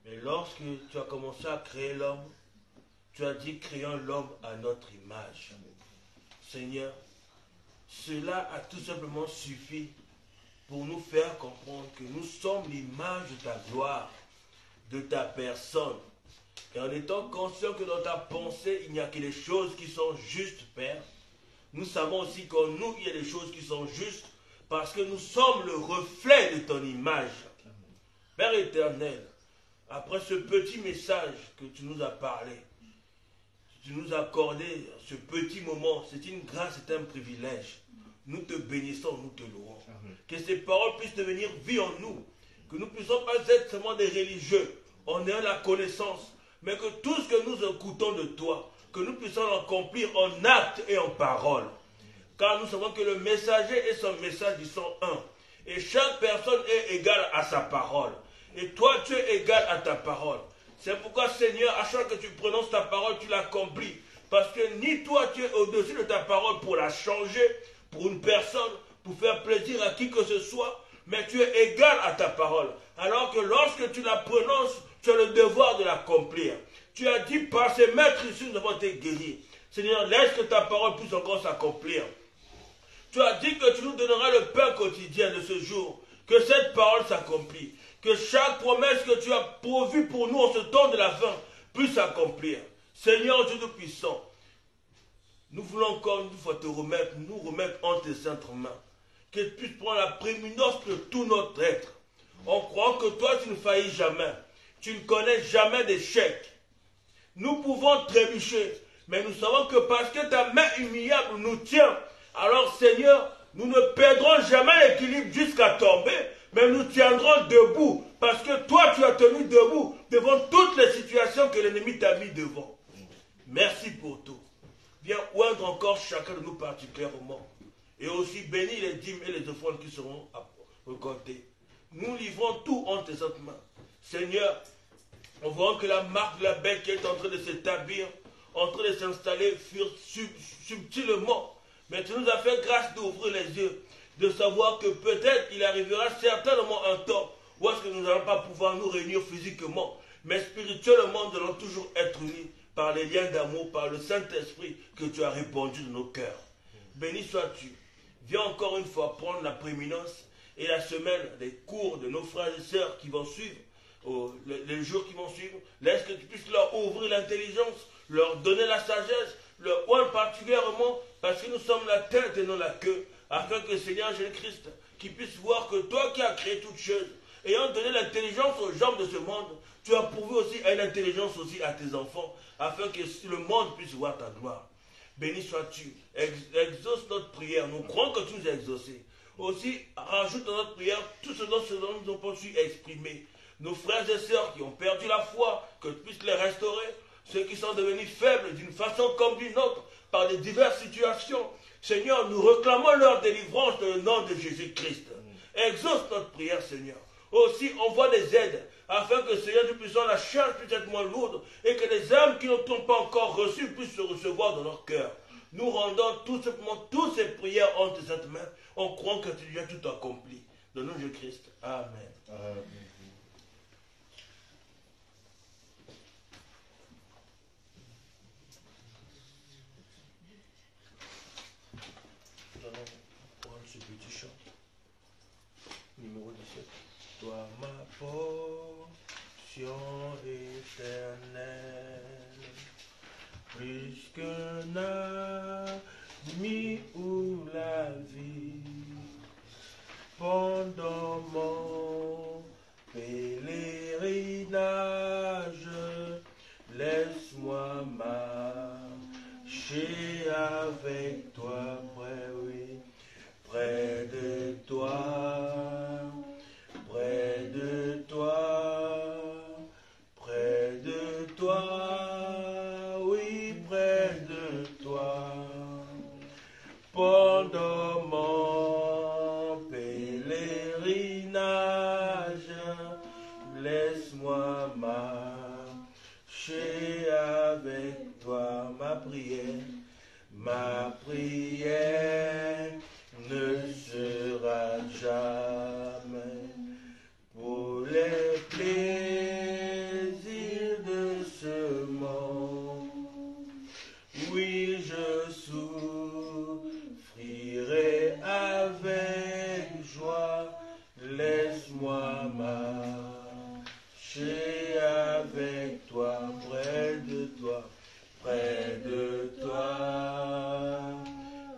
Mais lorsque tu as commencé à créer l'homme, tu as dit créons l'homme à notre image. Seigneur, cela a tout simplement suffi pour nous faire comprendre que nous sommes l'image de ta gloire, de ta personne. Et en étant conscient que dans ta pensée, il n'y a que les choses qui sont justes, Père, nous savons aussi qu'en nous, il y a des choses qui sont justes parce que nous sommes le reflet de ton image. Père éternel, après ce petit message que tu nous as parlé, tu nous as accordé ce petit moment, c'est une grâce, c'est un privilège. Nous te bénissons, nous te louons. Que ces paroles puissent devenir vie en nous, que nous ne puissions pas être seulement des religieux, en ayant la connaissance, mais que tout ce que nous écoutons de toi, que nous puissions l'accomplir en actes et en paroles. Car nous savons que le messager et son message, ils sont un. Et chaque personne est égale à sa parole. Et toi, tu es égal à ta parole. C'est pourquoi, Seigneur, à chaque fois que tu prononces ta parole, tu l'accomplis. Parce que ni toi, tu es au-dessus de ta parole pour la changer, pour une personne, pour faire plaisir à qui que ce soit, mais tu es égal à ta parole. Alors que lorsque tu la prononces, tu as le devoir de l'accomplir. Tu as dit, par ces maîtres ici, nous avons été guéris. Seigneur, laisse que ta parole puisse encore s'accomplir. Tu as dit que tu nous donneras le pain quotidien de ce jour. Que cette parole s'accomplit. Que chaque promesse que tu as pourvue pour nous en ce temps de la fin puisse s'accomplir. Seigneur Dieu Tout-Puissant, nous voulons encore une fois nous remettre entre tes saintes mains. Que tu puisses prendre la prééminence de tout notre être. En croyant que toi tu ne faillis jamais. Tu ne connais jamais d'échec. Nous pouvons trébucher. Mais nous savons que parce que ta main humiliable nous tient, alors Seigneur, nous ne perdrons jamais l'équilibre jusqu'à tomber, mais nous tiendrons debout, parce que toi tu as tenu debout devant toutes les situations que l'ennemi t'a mis devant. Merci pour tout. Viens oindre encore chacun de nous particulièrement. Et aussi bénis les dîmes et les offrandes qui seront recomptées. Nous livrons tout entre tes saintes mains. Seigneur, on voit que la marque de la bête qui est en train de s'établir, en train de s'installer subtilement. Mais tu nous as fait grâce d'ouvrir les yeux, de savoir que peut-être il arrivera certainement un temps où est-ce que nous n'allons pas pouvoir nous réunir physiquement, mais spirituellement nous allons toujours être unis par les liens d'amour, par le Saint-Esprit que tu as répandu dans nos cœurs. Béni sois-tu. Viens encore une fois prendre la prééminence et la semaine des cours de nos frères et sœurs qui vont suivre, les jours qui vont suivre. Laisse que tu puisses leur ouvrir l'intelligence, leur donner la sagesse, leur oindre particulièrement, parce que nous sommes la tête et non la queue, afin que Seigneur Jésus-Christ, qui puisse voir que toi qui as créé toutes choses, ayant donné l'intelligence aux gens de ce monde, tu as pourvu aussi une intelligence aussi à tes enfants, afin que le monde puisse voir ta gloire. Béni sois-tu, exauce notre prière, nous croyons que tu nous as exaucés. Aussi, rajoute dans notre prière tout ce dont nous n'avons pas su exprimer. Nos frères et sœurs qui ont perdu la foi, que tu puisses les restaurer. Ceux qui sont devenus faibles d'une façon comme d'une autre, par des diverses situations. Seigneur, nous réclamons leur délivrance dans le nom de Jésus-Christ. Exauce notre prière, Seigneur. Aussi, envoie des aides, afin que, Seigneur, nous puissions la charge puisse être moins lourde, et que les âmes qui ne t'ont pas encore reçu puissent se recevoir dans leur cœur. Nous rendons tout simplement toutes ces prières entre tes saintes mains, en croyant que tu as tout accompli. Dans le nom de Jésus-Christ. Amen. Amen. Ce petit chant numéro 17. Toi ma portion éternelle, plus qu'un ami ou la vie, pendant mon pèlerinage, laisse-moi marcher avec toi, près, oui. Près de toi, près de toi, moi marcher avec toi. Ma prière ne sera jamais pour les plaisirs de ce monde. Oui, je souffrirai avec joie. Laisse-moi marcher avec toi, près de toi, près de toi,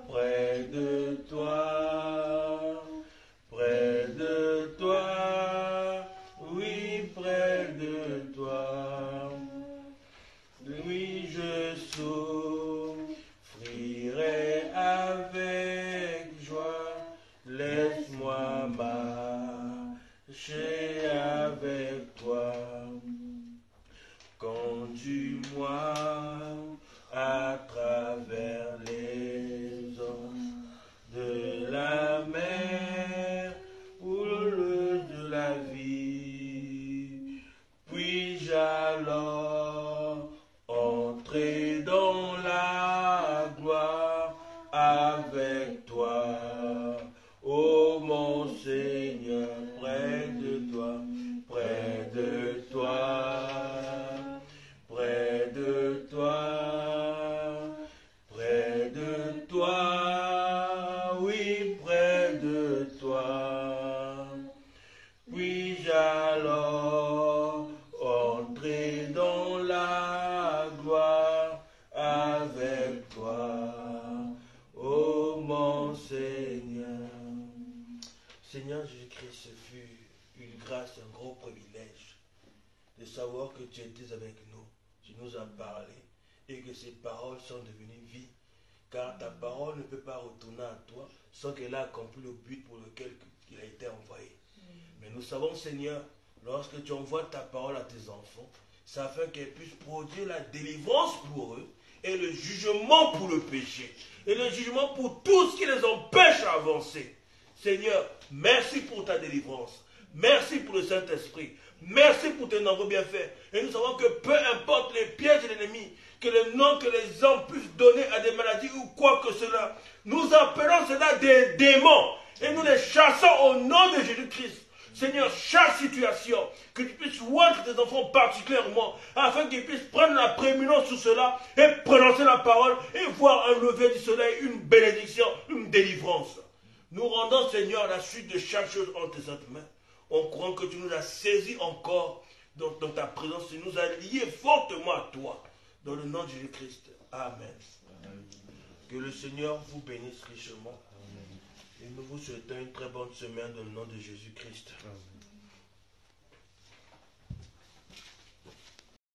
près de toi, près de toi, oui, près de toi. Oui, je souffrirai avec joie. Laisse-moi marcher avec toi. Conduis-moi à travers les eaux de la mer ou de la vie. Puis-je alors entrer dans la gloire avec toi, ô mon Seigneur, près de toi, près de toi, près de toi, près de toi, oui, près de toi. Puis-je alors entrer dans la gloire avec toi, ô mon Seigneur. Seigneur Jésus-Christ, ce fut une grâce, un gros privilège de savoir que tu étais avec nous, tu nous as parlé et que ces paroles sont devenues vie. Car ta parole ne peut pas retourner à toi sans qu'elle ait accompli le but pour lequel il a été envoyé. Mais nous savons, Seigneur, lorsque tu envoies ta parole à tes enfants, c'est afin qu'elle puisse produire la délivrance pour eux et le jugement pour le péché et le jugement pour tout ce qui les empêche d'avancer. Seigneur, merci pour ta délivrance. Merci pour le Saint-Esprit. Merci pour tes nombreux bienfaits. Et nous savons que peu importe les pièges de l'ennemi, que le nom que les hommes puissent donner à des maladies ou quoi que cela, nous appelons cela des démons. Et nous les chassons au nom de Jésus-Christ. Seigneur, chaque situation, que tu puisses oindre tes enfants particulièrement, afin qu'ils puissent prendre la prééminence sur cela et prononcer la parole et voir un lever du soleil, une bénédiction, une délivrance. Nous rendons, Seigneur, la suite de chaque chose entre tes saintes mains. On croit que tu nous as saisis encore dans ta présence. Tu nous as liés fortement à toi. Dans le nom de Jésus-Christ. Amen. Que le Seigneur vous bénisse richement. Et nous vous souhaitons une très bonne semaine dans le nom de Jésus-Christ.